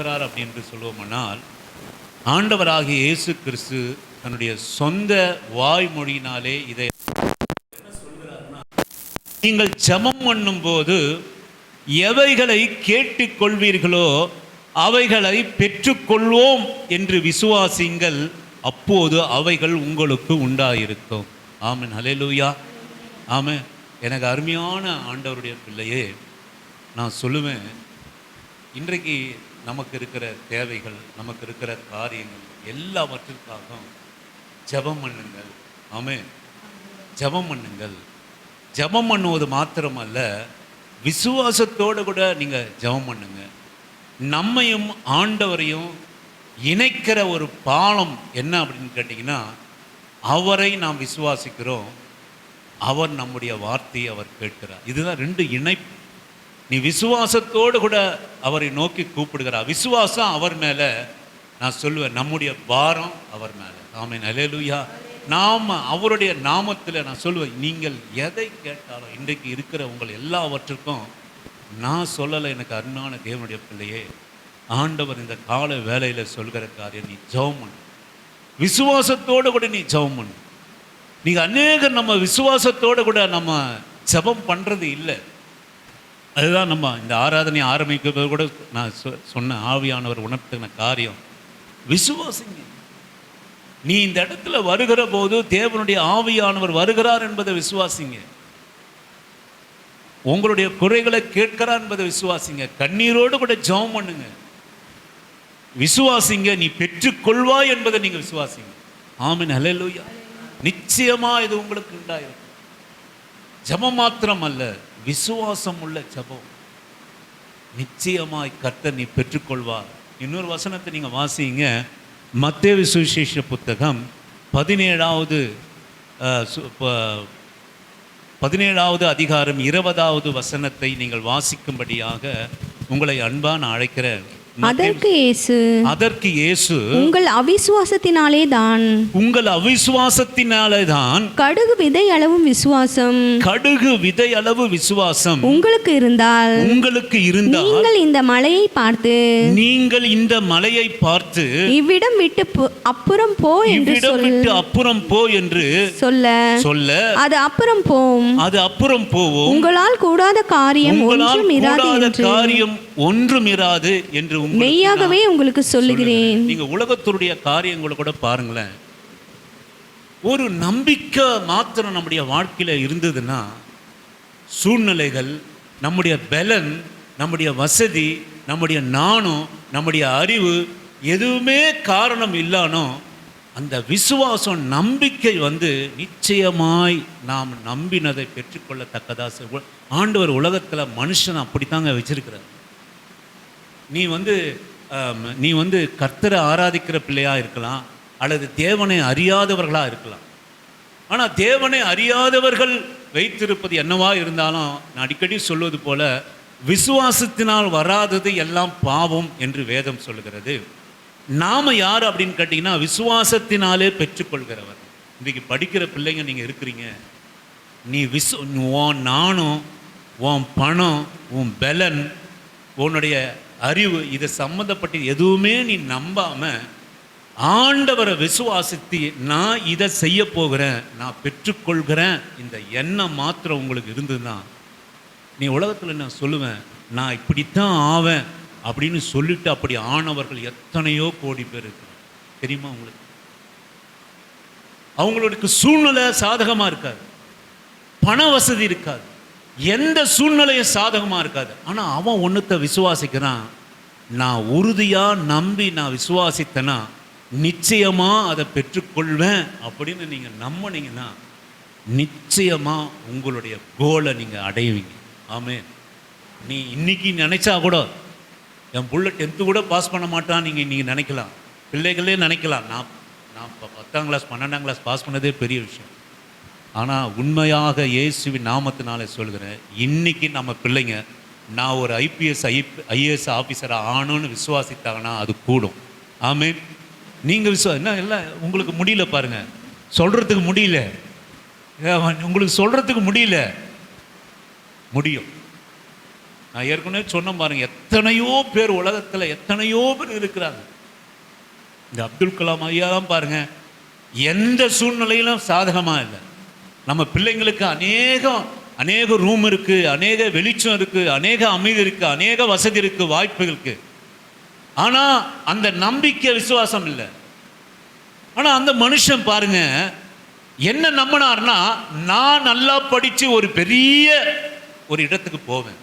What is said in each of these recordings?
அப்படின்னு சொல்லுவோமானால், ஆண்டவராகிய இயேசு கிறிஸ்து தன்னுடைய சொந்த வாய்மொழியினாலே இதை நீங்கள் ஜெபம் பண்ணும்போது எவைகளை கேட்டுக்கொள்வீர்களோ அவைகளை பெற்றுக்கொள்வோம் என்று விசுவாசிங்கள், அப்போது அவைகள் உங்களுக்கு உண்டாயிருக்கும். ஆமென், ஹல்லேலூயா, ஆமென். எனக்கு அருமையான ஆண்டவருடைய பிள்ளையே, நான் சொல்லுவேன், இன்றைக்கு நமக்கு இருக்கிற தேவைகள், நமக்கு இருக்கிற காரியங்கள் எல்லாவற்றிற்காகவும் ஜெபம் பண்ணுங்கள். ஆமென், ஜெபம் பண்ணுங்கள். ஜெபம் பண்ணுவது மாத்திரமல்ல, விசுவாசத்தோடு கூட நீங்கள் ஜெபம் பண்ணுங்க. நம்மையும் ஆண்டவரையும் இணைக்கிற ஒரு பாலம் என்ன அப்படின்னு கேட்டிங்கன்னா, அவரை நாம் விசுவாசிக்கிறோம், அவர் நம்முடைய வார்த்தையை அவர் கேட்கிறார். இதுதான் ரெண்டு இணைப்பு. நீ விசுவாசத்தோடு கூட அவரை நோக்கி கூப்பிடுகிறார். விசுவாசம் அவர் மேலே, நான் சொல்லுவேன் நம்முடைய பாரம் அவர் மேலே. ஆமென், ஹல்லேலூயா. நாம் அவருடைய நாமத்தில் நான் சொல்லுவேன், நீங்கள் எதை கேட்டாலும் இன்றைக்கு இருக்கிற உங்கள் எல்லாவற்றுக்கும் நான் சொல்லலை. எனக்கு அருமையான தேவனுடைய பிள்ளையே, ஆண்டவர் இந்த கால வேளையில் சொல்கிற காரியம், நீ ஜெபம் பண்ணு, விசுவாசத்தோடு கூட நீ ஜெபம் பண்ணு. நீங்கள் அநேகர் நம்ம விசுவாசத்தோடு கூட நம்ம ஜெபம் பண்ணுறது இல்லை. அதுதான் நம்ம இந்த ஆராதனை ஆரம்பிக்கிறது கூட நான் சொன்ன ஆவியானவர் உணர்த்தின காரியம், விசுவாசிங்க. நீ இந்த இடத்துல வருகிற போது தேவனுடைய ஆவியானவர் வருகிறார் என்பதை விசுவாசிங்க. உங்களுடைய குறைகளை கேட்கிறார் என்பதை விசுவாசிங்க. கண்ணீரோடு கூட ஜெபம் பண்ணுங்க, விசுவாசிங்க. நீ பெற்றுக்கொள்வாய் என்பதை நீங்க விசுவாசிங்க. ஆமென், ஹல்லேலூயா. நிச்சயமா இது உங்களுக்கு உண்டாயிருக்கும். ஜெபம் மாத்திரம் அல்ல, விசுவாசம் உள்ள ஜெபம் நிச்சயமாய் கர்த்தர் நீ பெற்றுக்கொள்வார். இன்னொரு வசனத்தை நீங்க வாசிங்க, மத்தேயு சுவிசேஷ புத்தகம் 17வது அதிகாரம் 20வது வசனத்தை நீங்கள் வாசிக்கும்படியாக உங்களை அன்பான அழைக்கிறேன். அதற்கு இயேசு, உங்கள் அவிசுவாசத்தினாலே தான் கடுகு விதை அளவு விசுவாசம் உங்களுக்கு இருந்தால் நீங்கள் இந்த மலையை பார்த்து இவ்விடம் விட்டு அப்புறம் போ என்று சொல்ல அது அப்புறம் போவும். உங்களால் கூடாத காரியம் ஒன்றும் இராது என்று மெய்யாகவே உங்களுக்கு சொல்லுகிறேன். நீங்க உலகத்துடைய காரியங்களை கூட பாருங்களேன், ஒரு நம்பிக்கை மாத்திரம் நம்முடைய வாழ்க்கையில இருந்ததுன்னா, சூழ்நிலைகள், நம்முடைய பலன், நம்முடைய வசதி, நம்முடைய நாணம், நம்முடைய அறிவு எதுவுமே காரணம் இல்லானோ அந்த விசுவாசம், நம்பிக்கை நிச்சயமாய் நாம் நம்பினதை பெற்றுக்கொள்ளத்தக்கதா. ஆண்டவர் உலகத்தில் மனுஷன் அப்படித்தாங்க வச்சிருக்கிறார். நீ கர்த்தரை ஆராதிக்கிற பிள்ளையா இருக்கலாம், அல்லது தேவனை அறியாதவர்களாக இருக்கலாம். ஆனால் தேவனை அறியாதவர்கள் வைத்திருப்பது என்னவா இருந்தாலும், நான் அடிக்கடி சொல்வது போல, விசுவாசத்தினால் வராதது எல்லாம் பாவம் என்று வேதம் சொல்லுகிறது. நாம் யார் அப்படின்னு கேட்டிங்கன்னா, விசுவாசத்தினாலே பெற்றுக்கொள்கிறவர். இன்றைக்கு படிக்கிற பிள்ளைங்க நீங்கள் இருக்கிறீங்க, நீ உன் நாணம், உன் பணம், உன் பலன், உன்னுடைய அறிவு, இதை சம்மந்தப்பட்டு எதுவுமே நீ நம்பாம ஆண்டவரை விசுவாசித்து, நான் இதை செய்ய போகிறேன், நான் பெற்றுக்கொள்கிறேன், இந்த எண்ணம் மாத்திரம் உங்களுக்கு இருந்ததுன்னா, நீ உலகத்தில் நான் சொல்லுவேன், நான் இப்படித்தான் ஆவேன் அப்படின்னு சொல்லிட்டு அப்படி ஆனவர்கள் எத்தனையோ கோடி பேர் இருக்கிறாங்க. தெரியுமா உங்களுக்கு? அவங்களுக்கு சூழ்நிலை சாதகமாக இருக்காது, பண வசதி இருக்காது, எந்த சூழ்நிலையும் சாதகமாக இருக்காது. ஆனால் அவன் ஒன்றுத்தை விசுவாசிக்கிறான், நான் உறுதியாக நம்பி நான் விசுவாசித்தேன்னா நிச்சயமாக அதை பெற்றுக்கொள்வேன் அப்படின்னு நீங்கள் நம்பினீங்கன்னா நிச்சயமாக உங்களுடைய கோலை நீங்கள் அடைவீங்க. ஆமென். நீ இன்னைக்கு நினைச்சா கூட, என் புள்ள 10th கூட பாஸ் பண்ண மாட்டான் நீங்கள் நினைக்கலாம், பிள்ளைகளே நினைக்கலாம், நான் 10ஆம் கிளாஸ் 12ஆம் கிளாஸ் பாஸ் பண்ணதே பெரிய விஷயம். ஆனால் உண்மையாக இயேசுவின் நாமத்தினாலே சொல்கிறேன், இன்னைக்கு நம்ம பிள்ளைங்க நான் ஒரு ஐஏஎஸ் ஆஃபீஸராக ஆனோன்னு விசுவாசித்தாங்கன்னா அது கூடும். ஆமென். நீங்கள் என்ன இல்லை, உங்களுக்கு முடியல பாருங்க, சொல்கிறதுக்கு முடியல, உங்களுக்கு சொல்கிறதுக்கு முடியல, முடியும். நான் ஏற்கனவே சொன்ன பாருங்க, எத்தனையோ பேர் உலகத்தில் எத்தனையோ பேர் இருக்கிறாங்க. இந்த அப்துல் கலாம் ஐயாலாம் பாருங்க, எந்த சூழ்நிலையிலும் சாதகமாக இல்லை. நம்ம பிள்ளைங்களுக்கு அநேக ரூம் இருக்குது, அநேக வெளிச்சம் இருக்குது, அநேக அமைதி இருக்குது, அநேக வசதி இருக்குது, வாய்ப்புகள் இருக்குது. ஆனால் அந்த நம்பிக்கை விசுவாசம் இல்லை. ஆனால் அந்த மனுஷன் பாருங்க என்ன நம்பினார்னா, நான் நல்லா படித்து ஒரு பெரிய ஒரு இடத்துக்கு போவேன்.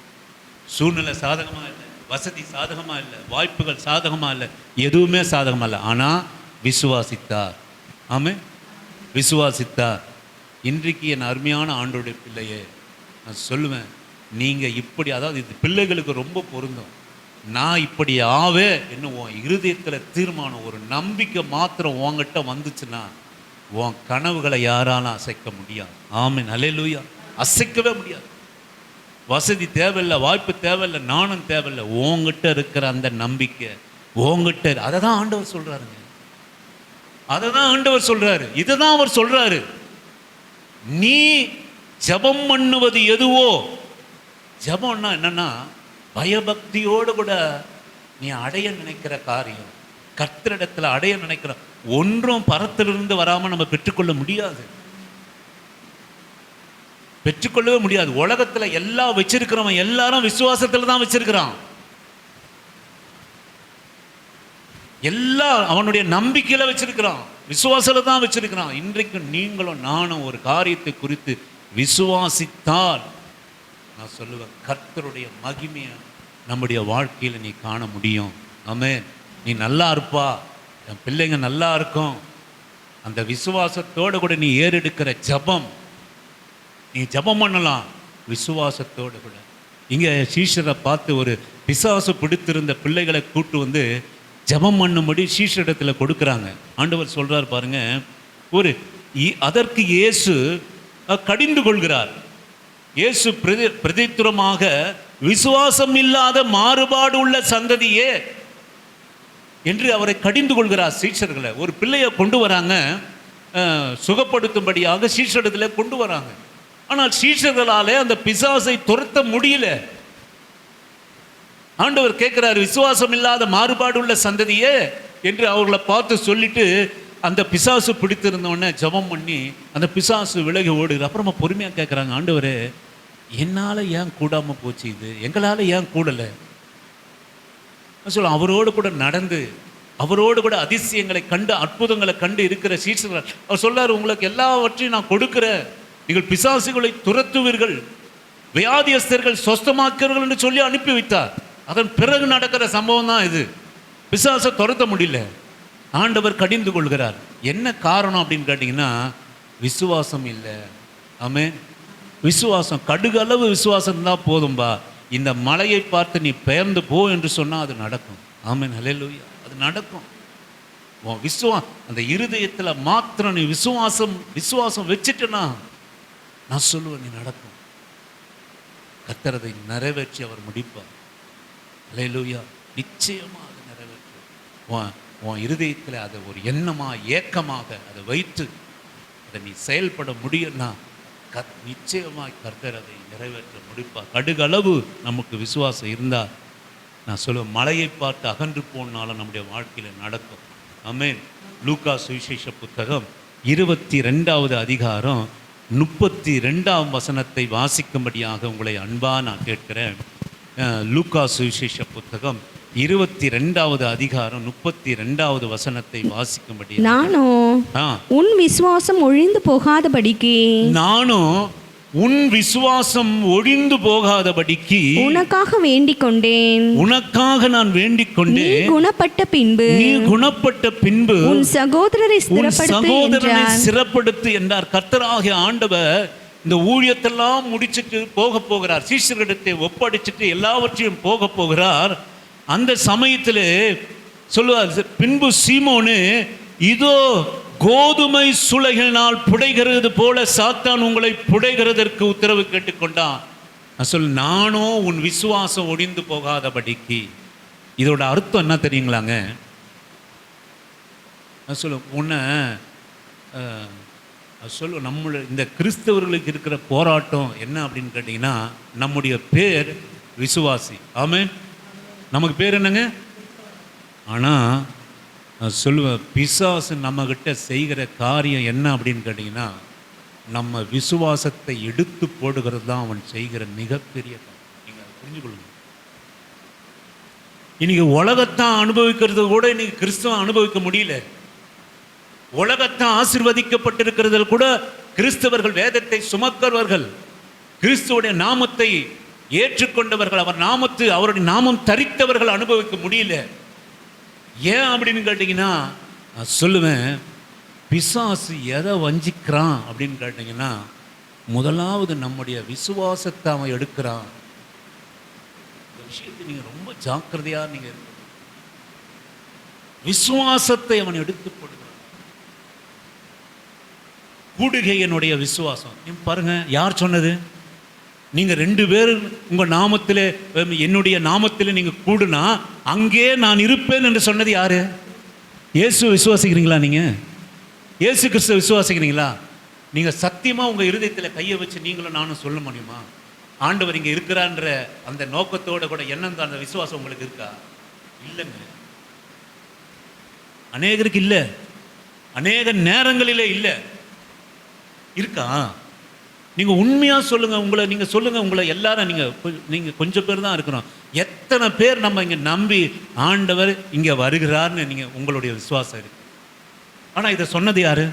சூழ்நிலை சாதகமாக இல்லை, வசதி சாதகமாக இல்லை, வாய்ப்புகள் சாதகமாக இல்லை, எதுவுமே சாதகமாக இல்லை. ஆனால் விசுவாசித்தார். ஆமென், விசுவாசித்தார். இன்றைக்கு என் அருமையான ஆண்டோடைய பிள்ளையே, நான் சொல்லுவேன், நீங்கள் இப்படி, அதாவது இது பிள்ளைகளுக்கு ரொம்ப பொருந்தும். நான் இப்படி ஆவே என்ன உன் இருதயத்தில் தீர்மானம், ஒரு நம்பிக்கை மாத்திரம் உன்கிட்ட வந்துச்சுன்னா உன் கனவுகளை யாராலும் அசைக்க முடியாது. ஆமென், அல்லேலூயா. அசைக்கவே முடியாது. வசதி தேவையில்லை, வாய்ப்பு தேவையில்லை, நாணம் தேவையில்லை, உங்ககிட்ட இருக்கிற அந்த நம்பிக்கை உங்ககிட்ட. அதை தான் ஆண்டவர் சொல்கிறாருங்க, அதை தான் ஆண்டவர் சொல்கிறாரு, இதை தான் அவர் சொல்கிறாரு. நீ ஜபம் பண்ணுவது எதுவோ, ஜபம்னா என்னன்னா பயபக்தியோடு கூட நீ அடைய நினைக்கிற காரியம், கர்த்தரிடத்தில் அடைய நினைக்கிற ஒன்றும் பரத்திலிருந்து வராமல் நம்ம பெற்றுக்கொள்ள முடியாது, பெற்றுக்கொள்ளவே முடியாது. உலகத்தில் எல்லாம் வச்சிருக்கிறவன் எல்லாரும் விசுவாசத்தில் தான் வச்சிருக்கிறான். எல்லாம் அவனுடைய நம்பிக்கையில் வச்சிருக்கிறான், விசுவாசத்தில் தான் வச்சிருக்கிறான். இன்றைக்கு நீங்களும் நானும் ஒரு காரியத்தை குறித்து விசுவாசித்தால், நான் சொல்லுவேன், கர்த்தருடைய மகிமையை நம்முடைய வாழ்க்கையில் நீ காண முடியும். ஆமென். நீ நல்லா இருப்பா, என் பிள்ளைங்க நல்லா இருக்கும். அந்த விசுவாசத்தோடு கூட நீ ஏறெடுக்கிற ஜபம், நீ ஜபம் பண்ணலாம் விசுவாசத்தோடு கூட. இங்கே சீஷரை பார்த்து ஒரு பிசாசு பிடித்திருந்த பிள்ளைகளை கூட்டு வந்து ஜபம் பண்ணும்படி சீஷரிடத்தில் கொடுக்குறாங்க. ஆண்டவர் சொல்கிறார் பாருங்க, அதற்கு இயேசு கடிந்து கொள்கிறார். இயேசு பிரதித்துரமாக, விசுவாசம் இல்லாத மாறுபாடு உள்ள சந்ததியே என்று அவரை கடிந்து கொள்கிறார். சீஷர்களை ஒரு பிள்ளையை கொண்டு வராங்க, சுகப்படுத்தும்படியாக சீஷரிடத்தில் கொண்டு வராங்க. ஆனால் சீஷர்களாலே அந்த பிசாசை துரத்த முடியல. ஆண்டவர் கேட்கிறார், விசுவாசம் இல்லாத மாறுபாடு உள்ள சந்ததியே என்று அவர்களை பார்த்து சொல்லிட்டு அந்த பிசாசு பிடித்திருந்தோடனே ஜபம் பண்ணி அந்த பிசாசு விலகி ஓடுது. அப்புறமா பொறுமையாக கேட்குறாங்க, ஆண்டவரே என்னால் ஏன் கூடாமல் போச்சு, இது எங்களால் ஏன் கூடலை சொல்ல. அவரோடு கூட நடந்து அவரோடு கூட அதிசயங்களை கண்டு அற்புதங்களை கண்டு இருக்கிற சீஷர்கள் அவர் சொல்றார், உங்களுக்கு எல்லாவற்றையும் நான் கொடுக்கிறேன், நீங்கள் பிசாசுகளை துரத்துவீர்கள், வியாதியஸ்தர்கள் சொஸ்தமாக்குவீர்கள் என்று சொல்லி அனுப்பி வைத்தார். அதன் பிறகு நடக்கிற சம்பவம் தான் இது. பிசாசை துரத்த முடியல, ஆண்டவர் கடிந்து கொள்கிறார். என்ன காரணம் அப்படின்னு கேட்டிங்கன்னா, விசுவாசம் இல்லை. ஆமென். விசுவாசம், கடுகளவு விசுவாசம் தான் போதும்பா, இந்த மலையை பார்த்து நீ பெயர்ந்து போ என்று சொன்னால் அது நடக்கும். ஆமென், ஹல்லேலூயா. அது நடக்கும். அந்த இருதயத்தில் மாத்திரம் நீ விசுவாசம் வச்சுட்டனா, நான் சொல்லுவேன், நீ நடக்கும். கர்த்தர் அதை நிறைவேற்றி அவர் முடிப்பார். ஹல்லேலூயா. நிச்சயமாக அதை நிறைவேற்று. உன் இருதயத்தில் அதை ஒரு எண்ணமாக ஏக்கமாக அதை வைத்து அதை நீ செயல்பட முடியும்னா நிச்சயமாக கர்த்தர் அதை நிறைவேற்ற முடிப்பார். கடுகளவு நமக்கு விசுவாசம் இருந்தால், நான் சொல்லுவேன், மலையை பார்த்து அகன்று போனாலும் நம்முடைய வாழ்க்கையில் நடக்கும். ஆமென். லூக்கா சுவிசேஷ புத்தகம் 22வது அதிகாரம் 32ஆம் வசனத்தை வாசிக்கும்படியாக உங்களை அன்பா நான் கேட்கிறேன். லூக்கா சுவிசேஷ புத்தகம் 22வது அதிகாரம் 32வது வசனத்தை வாசிக்கும்படி. நானும் உன் விசுவாசம் ஒழிந்து போகாதபடிக்கு உனக்காக வேண்டிக் கொண்டேன். உனக்காக நான் வேண்டிக் கொண்டேன். நீ குணப்பட்ட பின்பு உன் சகோதரரை சிறப்படுத்து என்றார். கர்த்தராகிய ஆண்டவர் இந்த ஊழியத்தெல்லாம் முடிச்சுட்டு போகிறார். சீஷர்களிடத்தை ஒப்படைச்சிட்டு எல்லாவற்றையும் போகிறார். அந்த சமயத்தில் சொல்லுவார், பின்பு சீமோனு, இதோ கோதுமை சுளைகளினால் புடைகிறது போல சாத்தான் உங்களை புடைகிறதற்கு உத்தரவு கேட்டுக்கொண்டான். நானோ உன் விசுவாசம் ஒடிந்து போகாதபடிக்கு. இதோட அர்த்தம் என்ன தெரியுங்களாங்க? நம்மள இந்த கிறிஸ்தவர்களுக்கு இருக்கிற போராட்டம் என்ன அப்படின்னு கேட்டிங்கன்னா, நம்முடைய பேர் விசுவாசி. ஆமென். நமக்கு பேர் என்னங்க? ஆனால் நான் சொல்லுவேன், பிசாசு நம்மக்கிட்ட செய்கிற காரியம் என்ன அப்படின்னு கேட்டிங்கன்னா, நம்ம விசுவாசத்தை எடுத்து போடுகிறது தான் அவன் செய்கிற மிகப்பெரிய காரியம். நீங்கள் அதை புரிஞ்சுக்கொள்ளுங்க. இன்னைக்கு உலகத்தான் அனுபவிக்கிறது கூட இன்னைக்கு கிறிஸ்தவம் அனுபவிக்க முடியல. உலகத்தான் ஆசீர்வதிக்கப்பட்டிருக்கிறதில் கூட கிறிஸ்தவர்கள், வேதத்தை சுமக்கிறவர்கள், கிறிஸ்துவுடைய நாமத்தை ஏற்றுக்கொண்டவர்கள், அவருடைய நாமம் தரித்தவர்கள் அனுபவிக்க முடியல. ஏன் அப்படின்னு கேட்டிங்கன்னா, நான் சொல்லுவேன், பிசாசு எதை வஞ்சிக்கிறான் அப்படின்னு கேட்டிங்கன்னா, முதலாவது நம்முடைய விசுவாசத்தை அவன் எடுக்கிறான். இந்த விஷயத்தை நீங்கள் ரொம்ப ஜாக்கிரதையாக நீங்கள் இருக்கணும். விசுவாசத்தை அவன் எடுத்து போடுகிறான். கூடுகை என்னுடைய விசுவாசம். பாருங்க, யார் சொன்னது? நீங்கள் 2 பேர் உங்கள் நாமத்தில், என்னுடைய நாமத்தில் நீங்கள் கூடுனா அங்கே நான் இருப்பேன் என்று சொன்னது யாரு? இயேசு விசுவாசிக்கிறீங்களா? நீங்கள் இயேசு கிறிஸ்துவ விசுவாசிக்கிறீங்களா? நீங்கள் சத்தியமாக உங்கள் இருதயத்தில் கையை வச்சு நீங்களும் நானும் சொல்ல முடியுமா? ஆண்டவர் இங்கே இருக்கிறான்ற அந்த நோக்கத்தோடு கூட எண்ணம் தான், அந்த விசுவாசம் உங்களுக்கு இருக்கா? இல்லைங்க. அநேகருக்கு இல்லை, அநேக நேரங்களிலே இல்லை. இருக்கா? நீங்கள் உண்மையாக சொல்லுங்கள். நீங்கள் சொல்லுங்கள், உங்களை எல்லாரும் நீங்கள் கொஞ்சம் பேர் தான் இருக்கிறோம். எத்தனை பேர் நம்ம இங்கே நம்பி ஆண்டவர் இங்கே வருகிறார்னு நீங்கள் உங்களுடைய விசுவாசம் இருக்கு. ஆனால் இதை சொன்னது யாரு?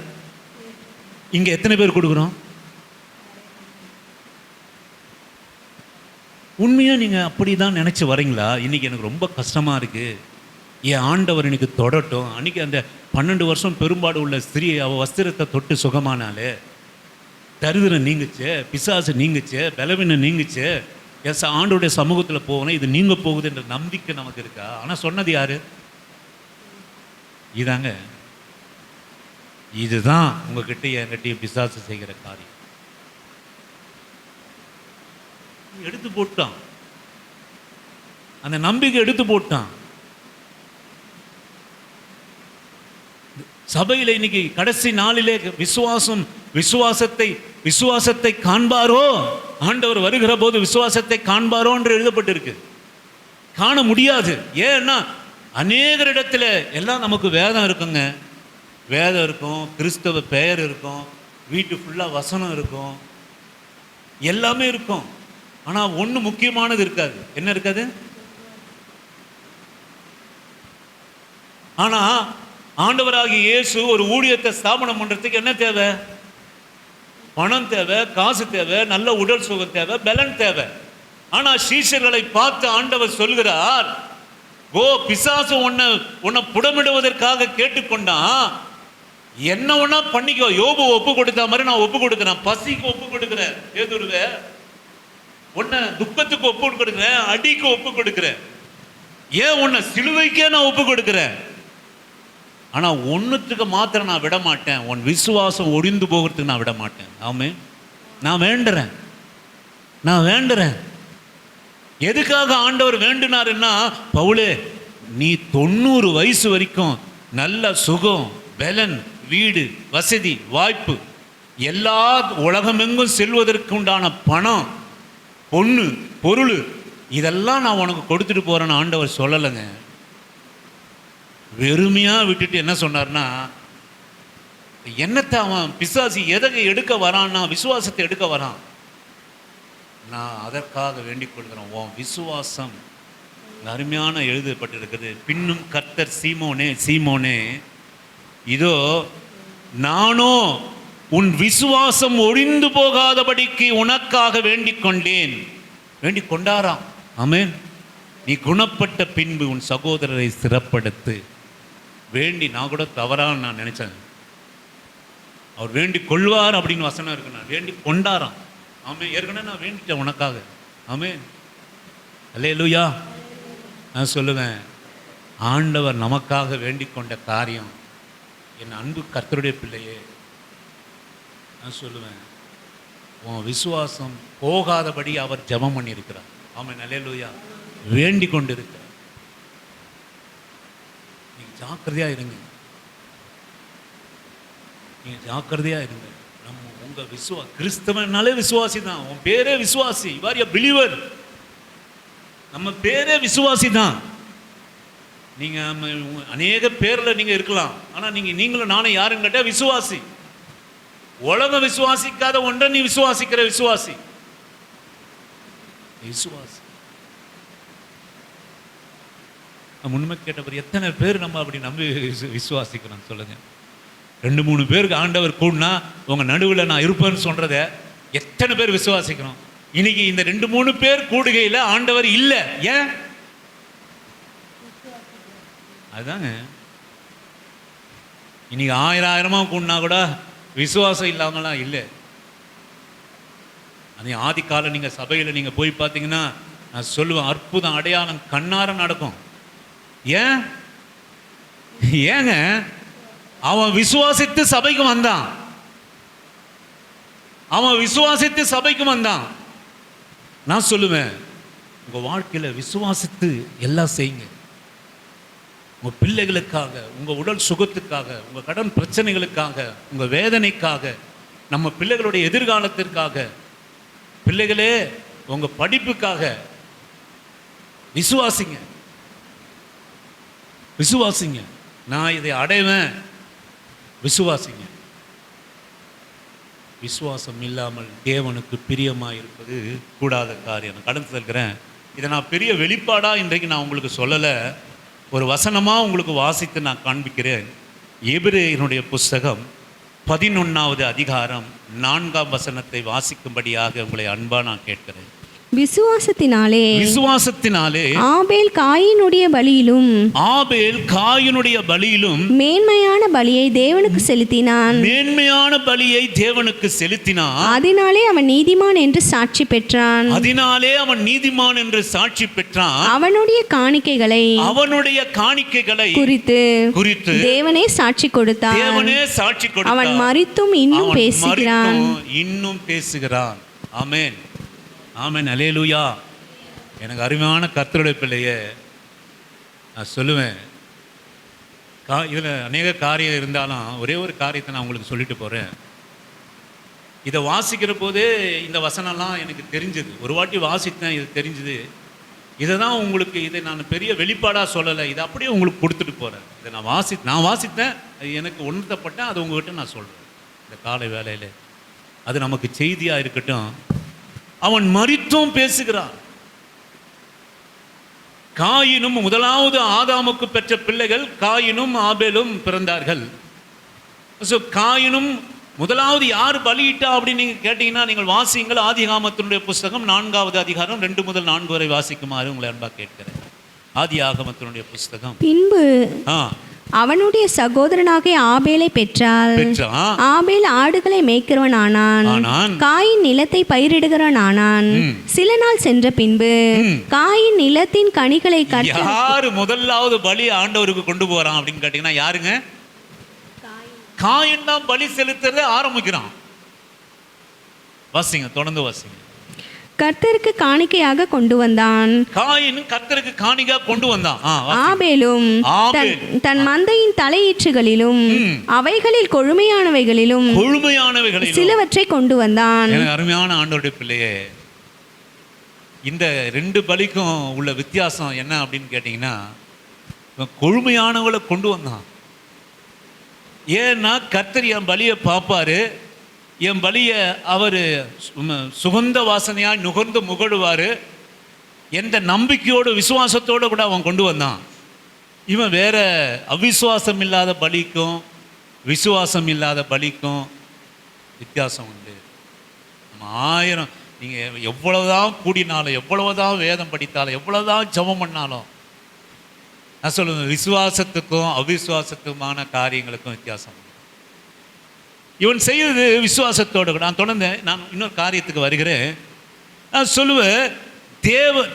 இங்கே எத்தனை பேர் கொடுக்குறோம்? உண்மையாக நீங்கள் அப்படி தான் நினச்சி வரீங்களா? இன்றைக்கி எனக்கு ரொம்ப கஷ்டமாக இருக்குது, என் ஆண்டவர் எனக்கு தொடட்டும். அன்றைக்கி அந்த 12 வருஷம் பெரும்பாடு உள்ள ஸ்திரீ அவள் வஸ்திரத்தை தொட்டு சுகமானாலே, தரிதிரம் நீங்குச்சு, பிசாசு நீங்குச்சு, பலவீனம் நீங்குச்சு, எஸ் ஆண்டோடைய சமூகத்தில் போகணும், இது நீங்க போகுது என்ற நம்பிக்கை நமக்கு இருக்கா? ஆனால் சொன்னது யாரு? இதாங்க, இதுதான் உங்ககிட்ட என்கிட்ட பிசாசு செய்கிற காரியம். எடுத்து போட்டான், அந்த நம்பிக்கை எடுத்து போட்டான். சபையில் இன்னைக்கு கடைசி நாளிலே விசுவாசத்தை காண்பாரோ, ஆண்டவர் வருகிற போது விசுவாசத்தை காண்பாரோ என்று எழுதப்பட்டிருக்கு. காண முடியாது. ஏன்னா அநேகரிடத்தில் எல்லாம் நமக்கு வேதம் இருக்குங்க, வேதம் இருக்கும், கிறிஸ்தவ பெயர் இருக்கும், வீட்டு ஃபுல்லாக வசனம் இருக்கும், எல்லாமே இருக்கும். ஆனால் ஒன்று முக்கியமானது இருக்காது. என்ன இருக்காது? ஆனால் ஆண்டவராகிய இயேசு ஒரு ஊழியத்தை ஸ்தாபனம் பண்ணுறதுக்கு என்ன தேவை? பணம் தேவை, காசு தேவை, நல்ல உடல் சுகம் தேவை, பலன் தேவை. ஆனால் சீஷர்களை பார்த்து ஆண்டவர் சொல்கிறார், ஓ பிசாசு உன்னை புடமிடுவதற்காக கேட்டுக்கொண்டான், என்ன ஒன்னா பண்ணிக்கோ. யோபு ஒப்பு கொடுத்த மாதிரி நான் ஒப்பு கொடுக்கிறேன். பசிக்கு ஒப்பு கொடுக்கிறேன், ஏதுருவே உன்னை துக்கத்துக்கு ஒப்பு கொடுக்கிறேன், அடிக்கு ஒப்பு கொடுக்கிறேன், ஏன் உன்னை சிலுவைக்கே நான் ஒப்பு கொடுக்கிறேன். ஆனால் ஒன்றுத்துக்கு மாத்திரம் நான் விட மாட்டேன், உன் விசுவாசம் ஒழிந்து போகிறதுக்கு நான் விட மாட்டேன். ஆமென். நான் வேண்டுறேன். எதுக்காக ஆண்டவர் வேண்டினாருன்னா, பவுலே நீ 90 வயசு வரைக்கும் நல்ல சுகம், பலன், வீடு, வசதி, வாய்ப்பு, எல்லா உலகமெங்கும் செல்வதற்கு உண்டான பணம், பொண்ணு, பொருள், இதெல்லாம் நான் உனக்கு கொடுத்துட்டு போறேன்னு ஆண்டவர் சொல்லலைங்க. வெறுமையாக விட்டுட்டு என்ன சொன்னார்னா, என்னத்தை அவன் பிசாசி எதை எடுக்க வரான்னா, விசுவாசத்தை எடுக்க வரான். நான் அதற்காக வேண்டிக் கொள்கிறேன், உன் விசுவாசம். அருமையான எழுதப்பட்டிருக்கிறது, பின்னும் கர்த்தர் சீமோனே இதோ நானோ உன் விசுவாசம் ஒழிந்து போகாதபடிக்கு உனக்காக வேண்டிக் கொண்டேன். வேண்டிக் கொண்டாராம். ஆமென். நீ குணப்பட்ட பின்பு உன் சகோதரரை சிறப்படுத்து. வேண்டி நான் கூட தவறாக நான் நினைச்சேன். அவர் வேண்டி கொள்வார் அப்படின்னு வசனம் இருக்கு. நான் வேண்டி கொண்டாராம். ஆமே, ஏற்கனவே நான் வேண்டிட்டேன் உனக்காக. ஆமே, அல்லேலூயா. நான் சொல்லுவேன், ஆண்டவர் நமக்காக வேண்டிக் கொண்ட காரியம், என் அன்பு கர்த்தருடைய பிள்ளையே, நான் சொல்லுவேன், உன் விசுவாசம் போகாதபடி அவர் ஜெபம் பண்ணியிருக்கிறார். ஆமென், அல்லேலூயா. வேண்டிக் கொண்டு இருக்கிறார். நீங்கள் ஜாக்கிரதையாக இருங்க, நீங்கள் ஜாக்கிரதையாக இருங்க. உங்கள் கிறிஸ்தவனாலே விசுவாசி தான், உன் பேரே விசுவாசி. You are a believer. நம்ம பேரே விசுவாசி தான். நீங்க அநேக பேர்ல நீங்க இருக்கலாம், ஆனா நீங்களும் நானும் யாருன்னு கேட்டா விசுவாசி. உலகம் விசுவாசிக்காத ஒன்றை நீ விசுவாசிக்கிற விசுவாசி. விசுவாசி முன்மை கேட்டவர் எத்தனை பேர் நம்ம அப்படி நம்பி விசுவாசிக்கிறோம் சொல்லுங்க. 2-3 பேருக்கு ஆண்டவர் கூடனா உங்க நடுவில் நான் இருப்பேன்னு சொல்றத எத்தனை பேர் விசுவாசிக்கிறோம்? இன்னைக்கு இந்த 2-3 பேர் கூடுகையில் ஆண்டவர் இல்லை. ஏன்? அதுதாங்க. இன்னைக்கு 1000 கூடனா கூட விசுவாசம் இல்லாமலாம் இல்லை. அது ஆதி காலம் நீங்க சபையில் நீங்க போய் பார்த்தீங்கன்னா நான் சொல்லுவேன், அற்புதம் அடையாளம் கண்ணார நடக்கும். ஏங்க அவன் விசுவாசித்து சபைக்கு வந்தான். அவன் விசுவாசித்து சபைக்கு வந்தான். நான் சொல்லுவேன், உங்க வாழ்க்கையில விசுவாசித்து எல்லாம் செய்யுங்க. உங்க பிள்ளைகளுக்காக, உங்க உடல் சுகத்துக்காக, உங்க கடன் பிரச்சனைகளுக்காக, உங்க வேதனைக்காக, நம்ம பிள்ளைகளுடைய எதிர்காலத்திற்காக, பிள்ளைகளே உங்க படிப்புக்காக விசுவாசிங்க. விசுவாசிங்க. நான் இதை அடைவேன். விசுவாசிங்க. விசுவாசம் இல்லாமல் தேவனுக்கு பிரியமாக இருப்பது கூடாத காரியம். நான் கடந்து செல்கிறேன். இதை நான் பெரிய வெளிப்பாடாக இன்றைக்கு நான் உங்களுக்கு சொல்லலை, ஒரு வசனமாக உங்களுக்கு வாசித்து நான் காண்பிக்கிறேன். எபிரேயருடைய புஸ்தகம் 11வது அதிகாரம் 4ஆம் வசனத்தை வாசிக்கும்படியாக உங்களை அன்பா நான் கேட்கிறேன். விசுவாசத்தினாலே ஆபேல் காயினுடைய பலியிலும் மேன்மையான பலியை தேவனுக்கு செலுத்தினான். அதனாலே அவன் நீதிமான் என்று சாட்சி பெற்றான். அவனுடைய காணிக்கைகளை குறித்து தேவனே சாட்சி கொடுத்தார். அவன் மரித்தும் இன்னும் பேசுகிறான். ஆமென், ஆமென், அல்லேலூயா. எனக்கு அருமையான கர்த்தருடைய பிள்ளையே, நான் சொல்லுவேன், இதில் அநேக காரியம் இருந்தாலும் ஒரே ஒரு காரியத்தை நான் உங்களுக்கு சொல்லிட்டு போகிறேன். இதை வாசிக்கிற போதே இந்த வசனம்லாம் எனக்கு தெரிஞ்சது. ஒரு வாட்டி வாசித்தேன், இது தெரிஞ்சுது. இதை தான் உங்களுக்கு, இதை நான் பெரிய வெளிப்பாடாக சொல்லலை, இதை அப்படியே உங்களுக்கு கொடுத்துட்டு போகிறேன். இதை நான் வாசித்தேன், எனக்கு உணர்த்தப்பட்டேன், அது உங்கள்கிட்ட நான் சொல்கிறேன் இந்த காலை வேலையில். அது நமக்கு செய்தியாக இருக்கட்டும். அவன் மரித்தும் பேசுகிறான். காயினும் முதலாவது ஆதாமுக்கு பெற்ற பிள்ளைகள் காயினும் ஆபேலும் பிறந்தார்கள். காயினும் முதலாவது யார் பலியிட்டா அப்படின்னு நீங்க கேட்டீங்கன்னா நீங்கள் வாசியுங்கள். ஆதியாகமத்தினுடைய புஸ்தகம் 4வது அதிகாரம் 2 முதல் 4 வரை வாசிக்குமாறு உங்களை அன்பா கேட்கிறேன். ஆதியாகமத்தினுடைய புஸ்தகம். பின்பு அவனுடைய சகோதரனாகிய ஆபேலை பெற்றாள். ஆபேல் ஆடுகளை மேய்க்கிறவன் ஆனான். காயின் நிலத்தை பயிரிடுகிறவன் ஆனான். சில நாள் சென்ற பின்பு காயின் நிலத்தின் கனிகளை யாரு முதலாவது பலி ஆண்டவருக்கு கொண்டு போறான் அப்படின்னு கேட்டீங்கன்னா யாருங்க? காயின் தான் பலி செலுத்துறத ஆரம்பிக்கிறான். வாசிங்க, தொடர்ந்து வாசிங்க. கர்த்தருக்கு காணிக்கையாக கொண்டு வந்தான். காயின் கர்த்தருக்கு காணிக்கையாக கொண்டு வந்தான். ஆபேலும் தன் மந்தையின் தலையீற்றுகளிலும் அவைகளில் கொழுமையானவைகளிலும் சிலவற்றை கொண்டு வந்தான். அருமையான ஆண்டவருடைய பிள்ளையே, இந்த 2 பலிக்கும் உள்ள வித்தியாசம் என்ன அப்படின்னு கேட்டீங்கன்னா, கொழுமையானவளை கொண்டு வந்தான். ஏன்னா கர்த்தர் என் பலியை பார்ப்பாரு, என் பலியை அவர் சுகந்த வாசனையாக நுகர்ந்து முகடுவார். எந்த நம்பிக்கையோடு விசுவாசத்தோடு கூட அவன் கொண்டு வந்தான். இவன் வேற அவிசுவாசம் இல்லாத பலிக்கும் விசுவாசம் இல்லாத பலிக்கும் வித்தியாசம் உண்டு. நம்ம 1000 நீங்கள் எவ்வளவுதான் கூடினாலும், எவ்வளவுதான் வேதம் படித்தாலும், எவ்வளவுதான் ஜெபம் பண்ணாலும், நான் சொல்லுவேன், விசுவாசத்துக்கும் அவிசுவாசத்துக்குமான காரியங்களுக்கும் வித்தியாசம். இவன் செய்தது விசுவாசத்தோடு. நான் தொடர்ந்தேன், நான் இன்னொரு காரியத்துக்கு வருகிறேன். நான் சொல்லுவேன்,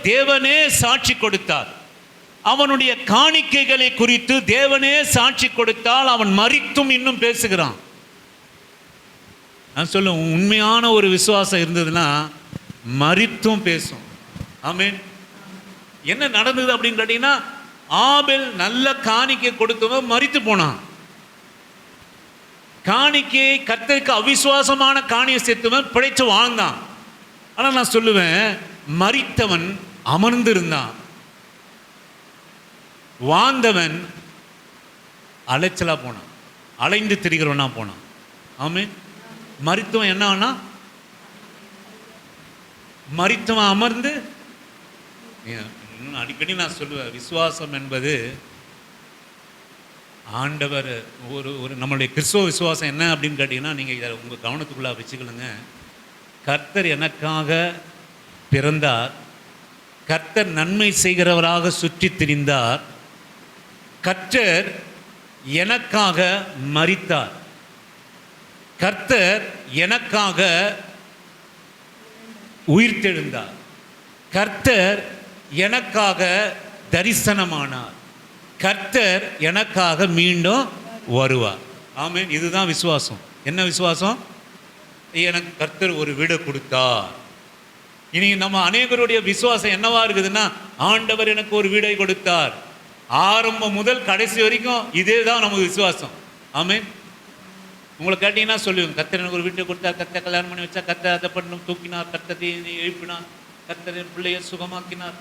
தேவனே சாட்சி கொடுத்தார். அவனுடைய காணிக்கைகளை குறித்து தேவனே சாட்சி கொடுத்தால் அவன் மரித்தும் இன்னும் பேசுகிறான். நான் சொல்லுவேன், உண்மையான ஒரு விசுவாசம் இருந்ததுன்னா மரித்தும் பேசும். ஆமென். என்ன நடந்தது அப்படின்னு கேட்டீங்கன்னா, ஆபேல் நல்ல காணிக்கை கொடுத்தவன் மரித்து போனான். காணிக்கையை கர்த்தருக்கு அவிசுவாசமான காணியை சேர்த்தவன் பிழைச்சு வாழ்ந்தான். ஆனால் நான் சொல்லுவேன், மரித்தவன் அமர்ந்திருந்தான். வாழ்ந்தவன் அலைச்சலா போனான், அலைந்து திரிகிறவனா போனான். ஆமென். மரித்தவன் என்ன ஆனா? மரித்தவன் அமர்ந்து, அடிக்கடி நான் சொல்லுவேன், விசுவாசம் என்பது ஆண்டவர் ஒரு நம்மளுடைய கிறிஸ்துவ விசுவாசம் என்ன அப்படின்னு கேட்டிங்கன்னா, நீங்கள் இதை உங்கள் கவனத்துக்குள்ளே வச்சுக்கலுங்க. கர்த்தர் எனக்காக பிறந்தார், கர்த்தர் நன்மை செய்கிறவராக சுற்றி திரிந்தார், கர்த்தர் எனக்காக மரித்தார், கர்த்தர் எனக்காக உயிர்த்தெழுந்தார், கர்த்தர் எனக்காக தரிசனமானார், கர்த்தர் எனக்காக மீண்டும் வருவார். ஆமென். இதுதான் விசுவாசம். என்ன விசுவாசம்? எனக்கு கர்த்தர் ஒரு வீடு கொடுத்தார். இனி நம்ம அநேகருடைய விசுவாசம் என்னவா இருக்குதுன்னா, ஆண்டவர் எனக்கு ஒரு வீடை கொடுத்தார். ஆரம்பம் முதல் கடைசி வரைக்கும் இதே தான் நமக்கு விசுவாசம். ஆமென். உங்களை கேட்டீங்கன்னா சொல்லுவேன், கர்த்தர் எனக்கு ஒரு வீட்டை கொடுத்தார், கர்த்தர் கல்யாணம் பண்ணி வச்சா, கர்த்தர் அதை பண்ணணும் தூக்கினார், கர்த்தர் எழுப்பினார், கர்த்தர் என் பிள்ளையை சுகமாக்கினார்.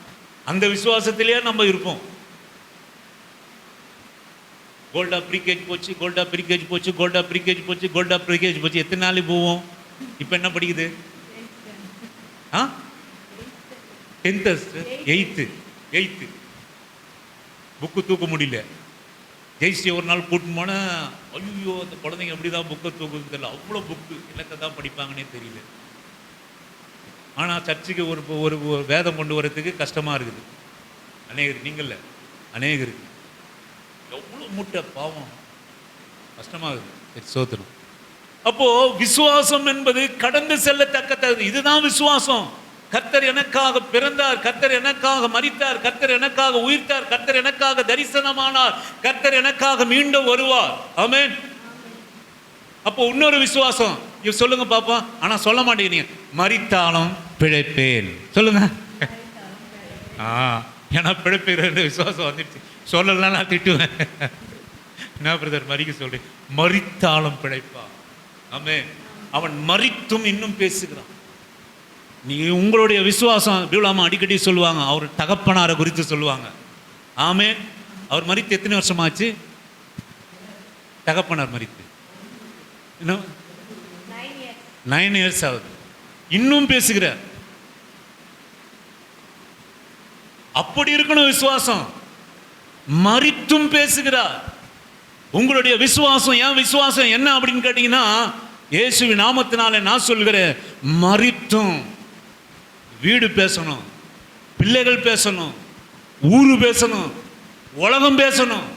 அந்த விசுவாசத்திலேயே நம்ம இருப்போம். கோல்டா ப்ரீகேஜ் போச்சு, கோல்டா ப்ரீகேஜ் போச்சு, கோல்டா ப்ரீகேஜ் போச்சு, கோல்டா ப்ரீகேஜ் போச்சு. எத்தனை நாள் போவோம்? இப்போ என்ன படிக்குது? 10th 8th புக்கு தூக்க முடியல. ஜெயிஸ்டி ஒரு நாள் கூட்டின்னு போனால், ஐயோ அந்த குழந்தைங்க எப்படி தான் புக்கை தூக்குதுன்னு தெரியல, அவ்வளோ புக்கு இலக்கை தான் படிப்பாங்கன்னே தெரியல. ஆனால் சர்ச்சுக்கு ஒரு வேதம் கொண்டு வரதுக்கு கஷ்டமாக இருக்குது. அநேகர், நீங்கள அநேகருக்கு எவ்வளோ மூட்டை பாவம் கஷ்டமாகுது. சோதனம். அப்போ விசுவாசம் என்பது கடந்து செல்லத்தக்கது. இதுதான் விசுவாசம். கர்த்தர் எனக்காக பிறந்தார், கர்த்தர் எனக்காக மரித்தார், கர்த்தர் எனக்காக உயிர்த்தார், கர்த்தர் எனக்காக தரிசனமானார், கர்த்தர் எனக்காக மீண்டும் வருவார். ஆமென். அப்போ இன்னொரு விசுவாசம் சொல்லுங்க பாப்பா. ஆனா சொல்ல மாட்டேங்கிறீங்க. மரித்தாலும் பிழைப்பேன் சொல்லுங்க. ஏன்னா பிழைப்பேன் விசுவாசம் வந்துடுச்சு. சொல்லலாம் நான் திட்டுவேன். என்ன பிரதர் மறிக்க சொல்றேன்? மரித்தாலும் பிழைப்பா. ஆமென். அவன் மரித்தும் இன்னும் பேசுகிறான். நீ உங்களுடைய விசுவாசம் பீவலாமா அடிக்கடி சொல்லுவாங்க, அவர் தகப்பனாரை குறித்து சொல்லுவாங்க. ஆமென். அவர் மரித்து எத்தனை வருஷமாச்சு? தகப்பனார் மரித்து இன்னும் 9 years ஆகுது. இன்னும் பேசுகிறார். அப்படி இருக்கணும் விசுவாசம். மரித்தும் பேசுகிறார். உங்களுடைய விசுவாசம், என் விசுவாசம் என்ன அப்படின்னு கேட்டீங்கன்னா, இயேசுவின் நாமத்தினாலே நான் சொல்கிறேன், மரித்தும் வீடு பேசணும், பிள்ளைகள் பேசணும், ஊரு பேசணும், உலகம் பேசணும்.